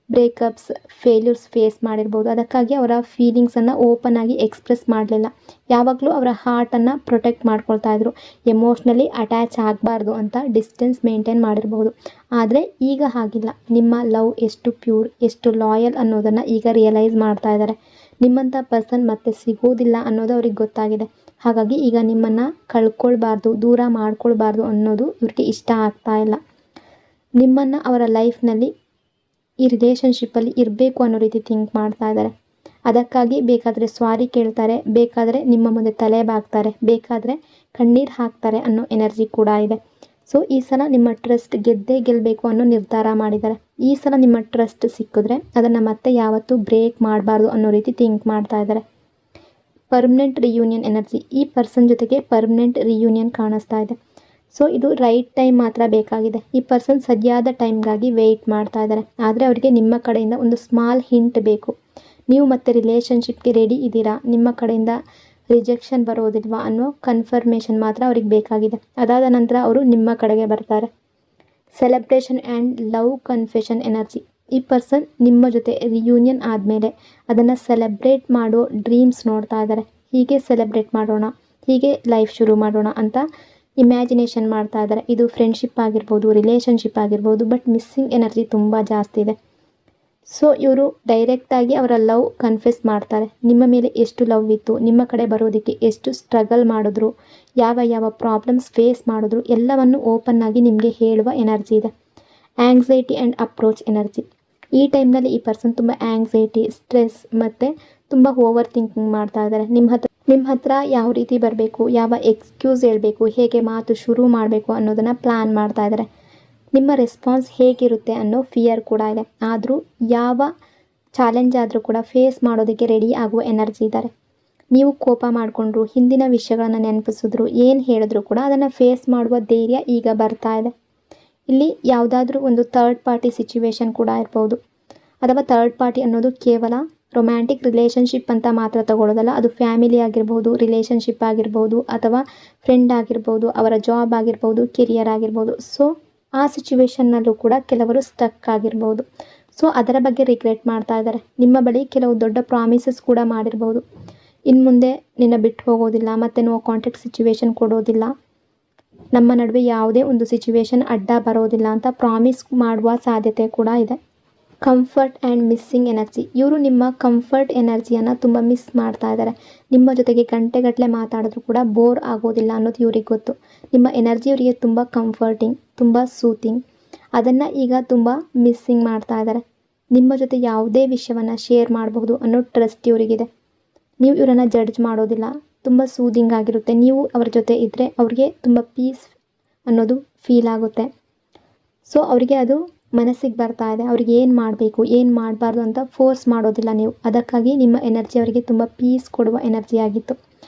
A: ಬ್ರೇಕಪ್ಸ್, ಫೇಲ್ಯೂರ್ಸ್ ಫೇಸ್ ಮಾಡಿರ್ಬೋದು. ಅದಕ್ಕಾಗಿ ಅವರ ಫೀಲಿಂಗ್ಸನ್ನು ಓಪನ್ ಆಗಿ ಎಕ್ಸ್ಪ್ರೆಸ್ ಮಾಡಲಿಲ್ಲ. ಯಾವಾಗಲೂ ಅವರ ಹಾರ್ಟನ್ನು ಪ್ರೊಟೆಕ್ಟ್ ಮಾಡ್ಕೊಳ್ತಾ ಇದ್ರು. ಎಮೋಷ್ನಲಿ ಅಟ್ಯಾಚ್ ಆಗಬಾರ್ದು ಅಂತ ಡಿಸ್ಟೆನ್ಸ್ ಮೇಂಟೈನ್ ಮಾಡಿರ್ಬೋದು. ಆದರೆ ಈಗ ಹಾಗಿಲ್ಲ. ನಿಮ್ಮ ಲವ್ ಎಷ್ಟು ಪ್ಯೂರ್, ಎಷ್ಟು ಲಾಯಲ್ ಅನ್ನೋದನ್ನು ಈಗ ರಿಯಲೈಸ್ ಮಾಡ್ತಾ ಇದ್ದಾರೆ. ನಿಮ್ಮಂಥ ಪರ್ಸನ್ ಮತ್ತೆ ಸಿಗೋದಿಲ್ಲ ಅನ್ನೋದು ಅವ್ರಿಗೆ ಗೊತ್ತಾಗಿದೆ. ಹಾಗಾಗಿ ಈಗ ನಿಮ್ಮನ್ನು ಕಳ್ಕೊಳ್ಬಾರ್ದು, ದೂರ ಮಾಡ್ಕೊಳ್ಬಾರ್ದು ಅನ್ನೋದು ಇವ್ರಿಗೆ ಇಷ್ಟ ಆಗ್ತಾ ಇಲ್ಲ. ನಿಮ್ಮನ್ನು ಅವರ ಲೈಫ್ನಲ್ಲಿ ಈ ರಿಲೇಷನ್ಶಿಪ್ಪಲ್ಲಿ ಇರಬೇಕು ಅನ್ನೋ ರೀತಿ ಥಿಂಕ್ ಮಾಡ್ತಾ ಇದ್ದಾರೆ. ಅದಕ್ಕಾಗಿ ಬೇಕಾದರೆ ಸಾರಿ ಕೇಳ್ತಾರೆ, ಬೇಕಾದರೆ ನಿಮ್ಮ ಮುಂದೆ ತಲೆ ಬಾಗ್ತಾರೆ, ಬೇಕಾದರೆ ಕಣ್ಣೀರು ಹಾಕ್ತಾರೆ ಅನ್ನೋ ಎನರ್ಜಿ ಕೂಡ ಇದೆ. ಸೊ ಈ ಸಲ ನಿಮ್ಮ ಟ್ರಸ್ಟ್ ಗೆದ್ದೇ ಗೆಲ್ಲಬೇಕು ಅನ್ನೋ ನಿರ್ಧಾರ ಮಾಡಿದ್ದಾರೆ. ಈ ಸಲ ನಿಮ್ಮ ಟ್ರಸ್ಟ್ ಸಿಕ್ಕಿದ್ರೆ ಅದನ್ನು ಮತ್ತೆ ಯಾವತ್ತೂ ಬ್ರೇಕ್ ಮಾಡಬಾರ್ದು ಅನ್ನೋ ರೀತಿ ಥಿಂಕ್ ಮಾಡ್ತಾ ಇದ್ದಾರೆ. Permanent reunion energy. ಈ ಪರ್ಸನ್ ಜೊತೆಗೆ ಪರ್ಮನೆಂಟ್ ರಿಯೂನಿಯನ್ ಕಾಣಿಸ್ತಾ ಇದೆ. ಸೊ ಇದು ರೈಟ್ ಟೈಮ್ ಮಾತ್ರ ಬೇಕಾಗಿದೆ. ಈ ಪರ್ಸನ್ ಸರಿಯಾದ ಟೈಮ್ಗಾಗಿ ವೆಯ್ಟ್ ಮಾಡ್ತಾ ಇದ್ದಾರೆ. ಆದರೆ ಅವರಿಗೆ ನಿಮ್ಮ ಕಡೆಯಿಂದ ಒಂದು ಸ್ಮಾಲ್ ಹಿಂಟ್ ಬೇಕು. ನೀವು ಮತ್ತೆ ರಿಲೇಷನ್ಶಿಪ್ಗೆ ರೆಡಿ ಇದ್ದೀರಾ, ನಿಮ್ಮ ಕಡೆಯಿಂದ ರಿಜೆಕ್ಷನ್ ಬರೋದಿಲ್ವಾ ಅನ್ನೋ ಕನ್ಫರ್ಮೇಷನ್ ಮಾತ್ರ ಅವ್ರಿಗೆ ಬೇಕಾಗಿದೆ. ಅದಾದ ನಂತರ ಅವರು ನಿಮ್ಮ ಕಡೆಗೆ ಬರ್ತಾರೆ. Celebration and love confession energy. ಈ ಪರ್ಸನ್ ನಿಮ್ಮ ಜೊತೆ ರಿಯೂನಿಯನ್ ಆದಮೇಲೆ ಅದನ್ನು ಸೆಲೆಬ್ರೇಟ್ ಮಾಡೋ ಡ್ರೀಮ್ಸ್ ನೋಡ್ತಾ ಇದ್ದಾರೆ. ಹೀಗೆ ಸೆಲೆಬ್ರೇಟ್ ಮಾಡೋಣ, ಹೀಗೆ ಲೈಫ್ ಶುರು ಮಾಡೋಣ ಅಂತ ಇಮ್ಯಾಜಿನೇಷನ್ ಮಾಡ್ತಾ ಇದ್ದಾರೆ. ಇದು ಫ್ರೆಂಡ್ಶಿಪ್ ಆಗಿರ್ಬೋದು, ರಿಲೇಷನ್ಶಿಪ್ ಆಗಿರ್ಬೋದು, ಬಟ್ ಮಿಸ್ಸಿಂಗ್ ಎನರ್ಜಿ ತುಂಬ ಜಾಸ್ತಿ ಇದೆ. ಸೊ ಇವರು ಡೈರೆಕ್ಟಾಗಿ ಅವರ ಲವ್ ಕನ್ಫೆಸ್ ಮಾಡ್ತಾರೆ. ನಿಮ್ಮ ಮೇಲೆ ಎಷ್ಟು ಲವ್ ಇತ್ತು, ನಿಮ್ಮ ಕಡೆ ಬರೋದಕ್ಕೆ ಎಷ್ಟು ಸ್ಟ್ರಗಲ್ ಮಾಡಿದ್ರು, ಯಾವ ಯಾವ ಪ್ರಾಬ್ಲಮ್ಸ್ ಫೇಸ್ ಮಾಡಿದ್ರು ಎಲ್ಲವನ್ನು ಓಪನ್ ಆಗಿ ನಿಮಗೆ ಹೇಳುವ ಎನರ್ಜಿ ಇದೆ. Anxiety and approach energy. ಈ ಟೈಮ್ನಲ್ಲಿ ಈ ಪರ್ಸನ್ ತುಂಬ ಆ್ಯಂಗ್ಸೈಟಿ, ಸ್ಟ್ರೆಸ್ ಮತ್ತು ತುಂಬ ಓವರ್ ಥಿಂಕಿಂಗ್ ಮಾಡ್ತಾ ಇದ್ದಾರೆ. ನಿಮ್ಮ ಹತ್ರ ಯಾವ ರೀತಿ ಬರಬೇಕು, ಯಾವ ಎಕ್ಸ್ಕ್ಯೂಸ್ ಹೇಳಬೇಕು, ಹೇಗೆ ಮಾತು ಶುರು ಮಾಡಬೇಕು ಅನ್ನೋದನ್ನು ಪ್ಲ್ಯಾನ್ ಮಾಡ್ತಾ ಇದ್ದಾರೆ. ನಿಮ್ಮ ರೆಸ್ಪಾನ್ಸ್ ಹೇಗಿರುತ್ತೆ ಅನ್ನೋ ಫಿಯರ್ ಕೂಡ ಇದೆ. ಆದರೂ ಯಾವ ಚಾಲೆಂಜ್ ಆದರೂ ಕೂಡ ಫೇಸ್ ಮಾಡೋದಕ್ಕೆ ರೆಡಿ ಆಗುವ ಎನರ್ಜಿ ಇದ್ದಾರೆ. ನೀವು ಕೋಪ ಮಾಡಿಕೊಂಡ್ರು, ಹಿಂದಿನ ವಿಷಯಗಳನ್ನು ನೆನಪಿಸಿದ್ರು, ಏನು ಹೇಳಿದ್ರು ಕೂಡ ಅದನ್ನು ಫೇಸ್ ಮಾಡುವ ಧೈರ್ಯ ಈಗ ಬರ್ತಾ ಇದೆ. ಇಲ್ಲಿ ಯಾವುದಾದ್ರೂ ಒಂದು ಥರ್ಡ್ ಪಾರ್ಟಿ ಸಿಚುವೇಶನ್ ಕೂಡ ಇರ್ಬೋದು. ಅಥವಾ ಥರ್ಡ್ ಪಾರ್ಟಿ ಅನ್ನೋದು ಕೇವಲ ರೊಮ್ಯಾಂಟಿಕ್ ರಿಲೇಷನ್ಶಿಪ್ ಅಂತ ಮಾತ್ರ ತಗೊಳ್ಳೋದಲ್ಲ. ಅದು ಫ್ಯಾಮಿಲಿ ಆಗಿರ್ಬೋದು, ರಿಲೇಷನ್ಶಿಪ್ ಆಗಿರ್ಬೋದು, ಅಥವಾ ಫ್ರೆಂಡ್ ಆಗಿರ್ಬೋದು, ಅವರ ಜಾಬ್ ಆಗಿರ್ಬೋದು, ಕೆರಿಯರ್ ಆಗಿರ್ಬೋದು. ಸೊ ಆ ಸಿಚುವೇಶನ್ನಲ್ಲೂ ಕೂಡ ಕೆಲವರು ಸ್ಟಕ್ ಆಗಿರ್ಬೋದು. ಸೊ ಅದರ ಬಗ್ಗೆ ರಿಗ್ರೆಟ್ ಮಾಡ್ತಾ ಇದ್ದಾರೆ. ನಿಮ್ಮ ಬಳಿ ಕೆಲವು ದೊಡ್ಡ ಪ್ರಾಮಿಸಸ್ ಕೂಡ ಮಾಡಿರ್ಬೋದು. ಇನ್ನು ಮುಂದೆ ನಿನ್ನ ಬಿಟ್ಟು ಹೋಗೋದಿಲ್ಲ, ಮತ್ತು ನೋ ಕಾಂಟ್ಯಾಕ್ಟ್ ಸಿಚುವೇಶನ್ ಕೊಡೋದಿಲ್ಲ, ನಮ್ಮ ನಡುವೆ ಯಾವುದೇ ಒಂದು ಸಿಚುವೇಶನ್ ಅಡ್ಡ ಬರೋದಿಲ್ಲ ಅಂತ ಪ್ರಾಮಿಸ್ ಮಾಡುವ ಸಾಧ್ಯತೆ ಕೂಡ ಇದೆ. Comfort and missing energy. ಇವರು ನಿಮ್ಮ ಕಂಫರ್ಟ್ ಎನರ್ಜಿಯನ್ನು ತುಂಬ ಮಿಸ್ ಮಾಡ್ತಾ ಇದ್ದಾರೆ. ನಿಮ್ಮ ಜೊತೆಗೆ ಗಂಟೆಗಟ್ಟಲೆ ಮಾತಾಡಿದ್ರು ಕೂಡ ಬೋರ್ ಆಗೋದಿಲ್ಲ ಅನ್ನೋದು ಇವ್ರಿಗೆ ಗೊತ್ತು. ನಿಮ್ಮ ಎನರ್ಜಿ ಇವರಿಗೆ ತುಂಬ ಕಂಫರ್ಟಿಂಗ್, ತುಂಬ ಸೂತಿಂಗ್. ಅದನ್ನು ಈಗ ತುಂಬ ಮಿಸ್ಸಿಂಗ್ ಮಾಡ್ತಾ ಇದ್ದಾರೆ. ನಿಮ್ಮ ಜೊತೆ ಯಾವುದೇ ವಿಷಯವನ್ನು ಶೇರ್ ಮಾಡಬಹುದು ಅನ್ನೋ ಟ್ರಸ್ಟ್ ಇವರಿಗಿದೆ. ನೀವು ಇವರನ್ನು ಜಡ್ಜ್ ಮಾಡೋದಿಲ್ಲ, ತುಂಬ ಸೂದಿಂಗ್ ಆಗಿರುತ್ತೆ. ನೀವು ಅವ್ರ ಜೊತೆ ಇದ್ದರೆ ಅವ್ರಿಗೆ ತುಂಬ ಪೀಸ್ ಅನ್ನೋದು ಫೀಲ್ ಆಗುತ್ತೆ. ಸೊ ಅವರಿಗೆ ಅದು ಮನಸ್ಸಿಗೆ ಬರ್ತಾ ಇದೆ. ಅವ್ರಿಗೆ ಏನು ಮಾಡಬೇಕು, ಏನು ಮಾಡಬಾರ್ದು ಅಂತ ಫೋರ್ಸ್ ಮಾಡೋದಿಲ್ಲ ನೀವು. ಅದಕ್ಕಾಗಿ ನಿಮ್ಮ ಎನರ್ಜಿ ಅವರಿಗೆ ತುಂಬ ಪೀಸ್ ಕೊಡುವ ಎನರ್ಜಿ ಆಗಿತ್ತು.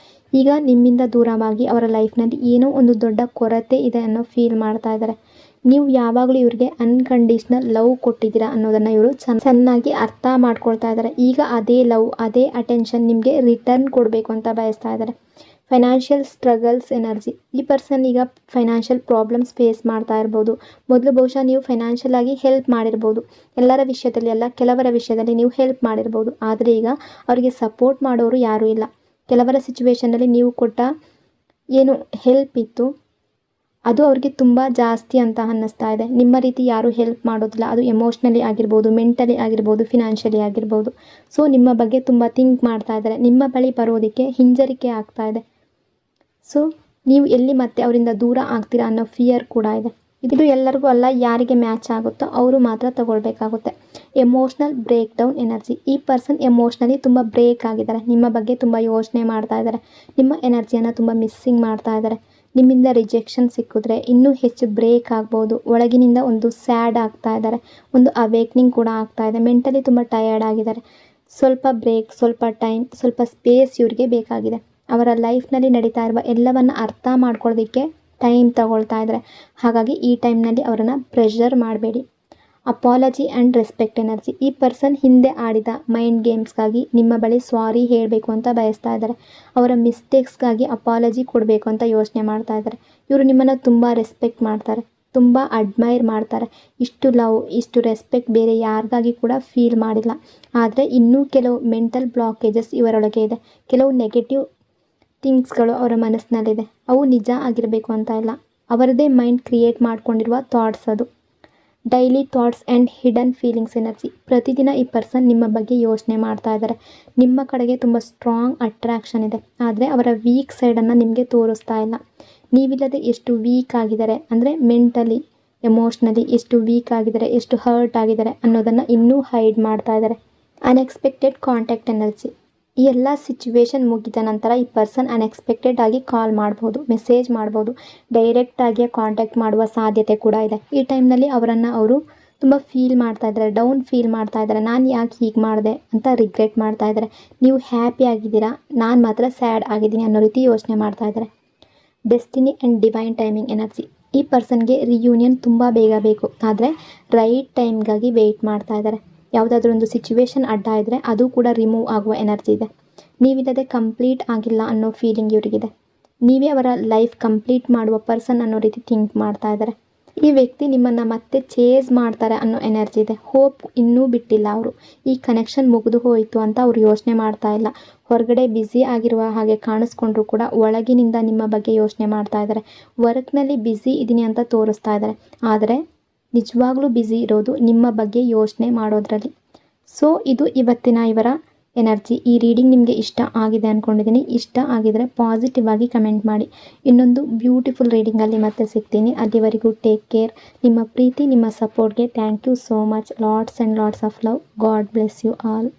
A: ಈಗ ನಿಮ್ಮಿಂದ ದೂರವಾಗಿ ಅವರ ಲೈಫ್ನಲ್ಲಿ ಏನೋ ಒಂದು ದೊಡ್ಡ ಕೊರತೆ ಇದೆ ಅನ್ನೋ ಫೀಲ್ ಮಾಡ್ತಾ ಇದ್ದಾರೆ. ನೀವು ಯಾವಾಗಲೂ ಇವ್ರಿಗೆ ಅನ್ಕಂಡೀಷ್ನಲ್ ಲವ್ ಕೊಟ್ಟಿದ್ದೀರಾ ಅನ್ನೋದನ್ನು ಇವರು ಚೆನ್ನಾಗಿ ಅರ್ಥ ಮಾಡ್ಕೊಳ್ತಾ ಇದ್ದಾರೆ. ಈಗ ಅದೇ ಲವ್, ಅದೇ ಅಟೆನ್ಷನ್ ನಿಮಗೆ ರಿಟರ್ನ್ ಕೊಡಬೇಕು ಅಂತ ಬಯಸ್ತಾ ಇದ್ದಾರೆ. Financial struggles energy. ಈ ಪರ್ಸನ್ ಈಗ ಫೈನಾನ್ಷಿಯಲ್ ಪ್ರಾಬ್ಲಮ್ಸ್ ಫೇಸ್ ಮಾಡ್ತಾ ಇರ್ಬೋದು. ಮೊದಲು ಬಹುಶಃ ನೀವು ಫೈನಾನ್ಷಿಯಲ್ ಆಗಿ ಹೆಲ್ಪ್ ಮಾಡಿರ್ಬೋದು. ಎಲ್ಲರ ವಿಷಯದಲ್ಲಿ ಅಲ್ಲ, ಕೆಲವರ ವಿಷಯದಲ್ಲಿ ನೀವು ಹೆಲ್ಪ್ ಮಾಡಿರ್ಬೋದು. ಆದರೆ ಈಗ ಅವರಿಗೆ ಸಪೋರ್ಟ್ ಮಾಡೋರು ಯಾರೂ ಇಲ್ಲ. ಕೆಲವರ ಸಿಚುವೇಷನಲ್ಲಿ ನೀವು ಕೊಟ್ಟ ಏನು ಹೆಲ್ಪ್ ಇತ್ತು ಅದು ಅವ್ರಿಗೆ ತುಂಬ ಜಾಸ್ತಿ ಅಂತ ಅನ್ನಿಸ್ತಾ ಇದೆ. ನಿಮ್ಮ ರೀತಿ ಯಾರೂ ಹೆಲ್ಪ್ ಮಾಡೋದಿಲ್ಲ. ಅದು ಎಮೋಷ್ನಲಿ ಆಗಿರ್ಬೋದು, ಮೆಂಟಲಿ ಆಗಿರ್ಬೋದು, ಫಿನಾನ್ಷಿಯಲಿ ಆಗಿರ್ಬೋದು. ಸೊ ನಿಮ್ಮ ಬಗ್ಗೆ ತುಂಬ ಥಿಂಕ್ ಮಾಡ್ತಾ ಇದ್ದಾರೆ. ನಿಮ್ಮ ಬಳಿ ಬರೋದಕ್ಕೆ ಹಿಂಜರಿಕೆ ಆಗ್ತಾ ಇದೆ. ಸೊ ನೀವು ಎಲ್ಲಿ ಮತ್ತೆ ಅವರಿಂದ ದೂರ ಆಗ್ತೀರಾ ಅನ್ನೋ ಫಿಯರ್ ಕೂಡ ಇದೆ. ಇದು ಎಲ್ಲರಿಗೂ ಅಲ್ಲ, ಯಾರಿಗೆ ಮ್ಯಾಚ್ ಆಗುತ್ತೋ ಅವರು ಮಾತ್ರ ತಗೊಳ್ಬೇಕಾಗುತ್ತೆ. Emotional break down energy. ಈ ಪರ್ಸನ್ ಎಮೋಷ್ನಲಿ ತುಂಬ ಬ್ರೇಕ್ ಆಗಿದ್ದಾರೆ. ನಿಮ್ಮ ಬಗ್ಗೆ ತುಂಬ ಯೋಚನೆ ಮಾಡ್ತಾ ಇದ್ದಾರೆ. ನಿಮ್ಮ ಎನರ್ಜಿಯನ್ನು ತುಂಬ ಮಿಸ್ಸಿಂಗ್ ಮಾಡ್ತಾ ಇದ್ದಾರೆ. ನಿಮ್ಮಿಂದ ರಿಜೆಕ್ಷನ್ ಸಿಕ್ಕಿದ್ರೆ ಇನ್ನೂ ಹೆಚ್ಚು ಬ್ರೇಕ್ ಆಗ್ಬೋದು. ಒಳಗಿನಿಂದ ಒಂದು ಸ್ಯಾಡ್ ಆಗ್ತಾ ಇದ್ದಾರೆ. ಒಂದು ಅವೇಕ್ನಿಂಗ್ ಕೂಡ ಆಗ್ತಾ ಇದೆ. ಮೆಂಟಲಿ ತುಂಬ ಟಯರ್ಡ್ ಆಗಿದ್ದಾರೆ. ಸ್ವಲ್ಪ ಬ್ರೇಕ್, ಸ್ವಲ್ಪ ಟೈಮ್, ಸ್ವಲ್ಪ ಸ್ಪೇಸ್ ಇವರಿಗೆ ಬೇಕಾಗಿದೆ. ಅವರ ಲೈಫ್ನಲ್ಲಿ ನಡೀತಾ ಇರುವ ಎಲ್ಲವನ್ನು ಅರ್ಥ ಮಾಡ್ಕೊಳ್ಳೋದಕ್ಕೆ ಟೈಮ್ ತಗೊಳ್ತಾ ಇದ್ದಾರೆ. ಹಾಗಾಗಿ ಈ ಟೈಮ್ನಲ್ಲಿ ಅವರನ್ನು ಪ್ರೆಷರ್ ಮಾಡಬೇಡಿ. Apology and respect energy. ಈ ಪರ್ಸನ್ ಹಿಂದೆ ಆಡಿದ ಮೈಂಡ್ ಗೇಮ್ಸ್ಗಾಗಿ ನಿಮ್ಮ ಬಳಿ ಸಾರಿ ಹೇಳಬೇಕು ಅಂತ ಬಯಸ್ತಾ ಇದ್ದಾರೆ. ಅವರ ಮಿಸ್ಟೇಕ್ಸ್ಗಾಗಿ ಅಪಾಲಜಿ ಕೊಡಬೇಕು ಅಂತ ಯೋಚನೆ ಮಾಡ್ತಾ ಇದ್ದಾರೆ. ಇವರು ನಿಮ್ಮನ್ನು ತುಂಬ ರೆಸ್ಪೆಕ್ಟ್ ಮಾಡ್ತಾರೆ, ತುಂಬ ಅಡ್ಮೈರ್ ಮಾಡ್ತಾರೆ. ಇಷ್ಟು ಲವ್, ಇಷ್ಟು ರೆಸ್ಪೆಕ್ಟ್ ಬೇರೆ ಯಾರಿಗಾಗಿ ಕೂಡ ಫೀಲ್ ಮಾಡಿಲ್ಲ. ಆದರೆ ಇನ್ನೂ ಕೆಲವು ಮೆಂಟಲ್ ಬ್ಲಾಕೇಜಸ್ ಇವರೊಳಗೆ ಇದೆ. ಕೆಲವು ನೆಗೆಟಿವ್ ಥಿಂಗ್ಸ್ಗಳು ಅವರ ಮನಸ್ಸಿನಲ್ಲಿದೆ. ಅವು ನಿಜ ಆಗಿರಬೇಕು ಅಂತ ಇಲ್ಲ, ಅವರದೇ ಮೈಂಡ್ ಕ್ರಿಯೇಟ್ ಮಾಡ್ಕೊಂಡಿರುವ ಥಾಟ್ಸ್ ಅದು. Daily thoughts and hidden feelings energy. ಪ್ರತಿದಿನ ಈ ಪರ್ಸನ್ ನಿಮ್ಮ ಬಗ್ಗೆ ಯೋಚನೆ ಮಾಡ್ತಾ ಇದ್ದಾರೆ. ನಿಮ್ಮ ಕಡೆಗೆ ತುಂಬ ಸ್ಟ್ರಾಂಗ್ ಅಟ್ರಾಕ್ಷನ್ ಇದೆ, ಆದರೆ ಅವರ ವೀಕ್ ಸೈಡನ್ನು ನಿಮಗೆ ತೋರಿಸ್ತಾ ಇಲ್ಲ. ನೀವಿಲ್ಲದೆ ಎಷ್ಟು ವೀಕ್ ಆಗಿದ್ದಾರೆ ಅಂದರೆ ಮೆಂಟಲಿ, ಎಮೋಷ್ನಲಿ ಎಷ್ಟು ವೀಕ್ ಆಗಿದ್ದಾರೆ, ಎಷ್ಟು ಹರ್ಟ್ ಆಗಿದ್ದಾರೆ ಅನ್ನೋದನ್ನು ಇನ್ನೂ ಹೈಡ್ ಮಾಡ್ತಾ ಇದ್ದಾರೆ. Unexpected contact energy. ಈ ಎಲ್ಲ ಸಿಚುವೇಶನ್ ಮುಗಿದ ನಂತರ ಈ ಪರ್ಸನ್ ಅನ್ಎಕ್ಸ್ಪೆಕ್ಟೆಡ್ ಆಗಿ ಕಾಲ್ ಮಾಡ್ಬೋದು, ಮೆಸೇಜ್ ಮಾಡ್ಬೋದು, ಡೈರೆಕ್ಟಾಗಿ ಕಾಂಟ್ಯಾಕ್ಟ್ ಮಾಡುವ ಸಾಧ್ಯತೆ ಕೂಡ ಇದೆ. ಈ ಟೈಮ್ನಲ್ಲಿ ಅವರನ್ನು ಅವರು ತುಂಬ ಫೀಲ್ ಮಾಡ್ತಾ ಇದ್ದಾರೆ, ಡೌನ್ ಫೀಲ್ ಮಾಡ್ತಾ ಇದ್ದಾರೆ. ನಾನು ಯಾಕೆ ಹೀಗೆ ಮಾಡಿದೆ ಅಂತ ರಿಗ್ರೆಟ್ ಮಾಡ್ತಾ ಇದ್ದಾರೆ. ನೀವು ಹ್ಯಾಪಿ ಆಗಿದ್ದೀರಾ, ನಾನು ಮಾತ್ರ ಸ್ಯಾಡ್ ಆಗಿದ್ದೀನಿ ಅನ್ನೋ ರೀತಿ ಯೋಚನೆ ಮಾಡ್ತಾ ಇದ್ದಾರೆ. Destiny and divine timing energy. ಈ ಪರ್ಸನ್ಗೆ ರಿಯೂನಿಯನ್ ತುಂಬ ಬೇಗ ಬೇಕು, ಆದರೆ ರೈಟ್ ಟೈಮ್ಗಾಗಿ ವೆಯ್ಟ್ ಮಾಡ್ತಾ ಇದ್ದಾರೆ. ಯಾವುದಾದ್ರೂ ಒಂದು ಸಿಚುವೇಶನ್ ಅಡ್ಡ ಇದ್ದರೆ ಅದು ಕೂಡ ರಿಮೂವ್ ಆಗುವ ಎನರ್ಜಿ ಇದೆ. ನೀವಿಲ್ಲದೆ ಕಂಪ್ಲೀಟ್ ಆಗಿಲ್ಲ ಅನ್ನೋ ಫೀಲಿಂಗ್ ಇವರಿಗಿದೆ. ನೀವೇ ಅವರ ಲೈಫ್ ಕಂಪ್ಲೀಟ್ ಮಾಡುವ ಪರ್ಸನ್ ಅನ್ನೋ ರೀತಿ ಥಿಂಕ್ ಮಾಡ್ತಾ ಇದ್ದಾರೆ. ಈ ವ್ಯಕ್ತಿ ನಿಮ್ಮನ್ನು ಮತ್ತೆ ಚೇಸ್ ಮಾಡ್ತಾರೆ ಅನ್ನೋ ಎನರ್ಜಿ ಇದೆ. ಹೋಪ್ ಇನ್ನೂ ಬಿಟ್ಟಿಲ್ಲ ಅವರು. ಈ ಕನೆಕ್ಷನ್ ಮುಗಿದು ಹೋಯಿತು ಅಂತ ಅವರು ಯೋಚನೆ ಮಾಡ್ತಾ ಇಲ್ಲ. ಹೊರಗಡೆ ಬ್ಯುಸಿ ಆಗಿರುವ ಹಾಗೆ ಕಾಣಿಸ್ಕೊಂಡ್ರು ಕೂಡ ಒಳಗಿನಿಂದ ನಿಮ್ಮ ಬಗ್ಗೆ ಯೋಚನೆ ಮಾಡ್ತಾ ಇದ್ದಾರೆ. ವರ್ಕ್ನಲ್ಲಿ ಬ್ಯುಸಿ ಇದ್ದೀನಿ ಅಂತ ತೋರಿಸ್ತಾ ಇದ್ದಾರೆ, ಆದರೆ ನಿಜವಾಗ್ಲೂ ಬ್ಯುಸಿ ಇರೋದು ನಿಮ್ಮ ಬಗ್ಗೆ ಯೋಚನೆ ಮಾಡೋದ್ರಲ್ಲಿ. ಸೊ ಇದು ಇವತ್ತಿನ ಇವರ ಎನರ್ಜಿ. ಈ ರೀಡಿಂಗ್ ನಿಮಗೆ ಇಷ್ಟ ಆಗಿದೆ ಅಂದ್ಕೊಂಡಿದ್ದೀನಿ. ಇಷ್ಟ ಆಗಿದರೆ ಪಾಸಿಟಿವ್ ಆಗಿ ಕಮೆಂಟ್ ಮಾಡಿ. ಇನ್ನೊಂದು ಬ್ಯೂಟಿಫುಲ್ ರೀಡಿಂಗಲ್ಲಿ ಮತ್ತೆ ಸಿಗ್ತೀನಿ. ಅಲ್ಲಿವರೆಗೂ ಟೇಕ್ ಕೇರ್. ನಿಮ್ಮ ಪ್ರೀತಿ, ನಿಮ್ಮ ಸಪೋರ್ಟ್ಗೆ thank you so much. Lots and lots of love. God bless you all.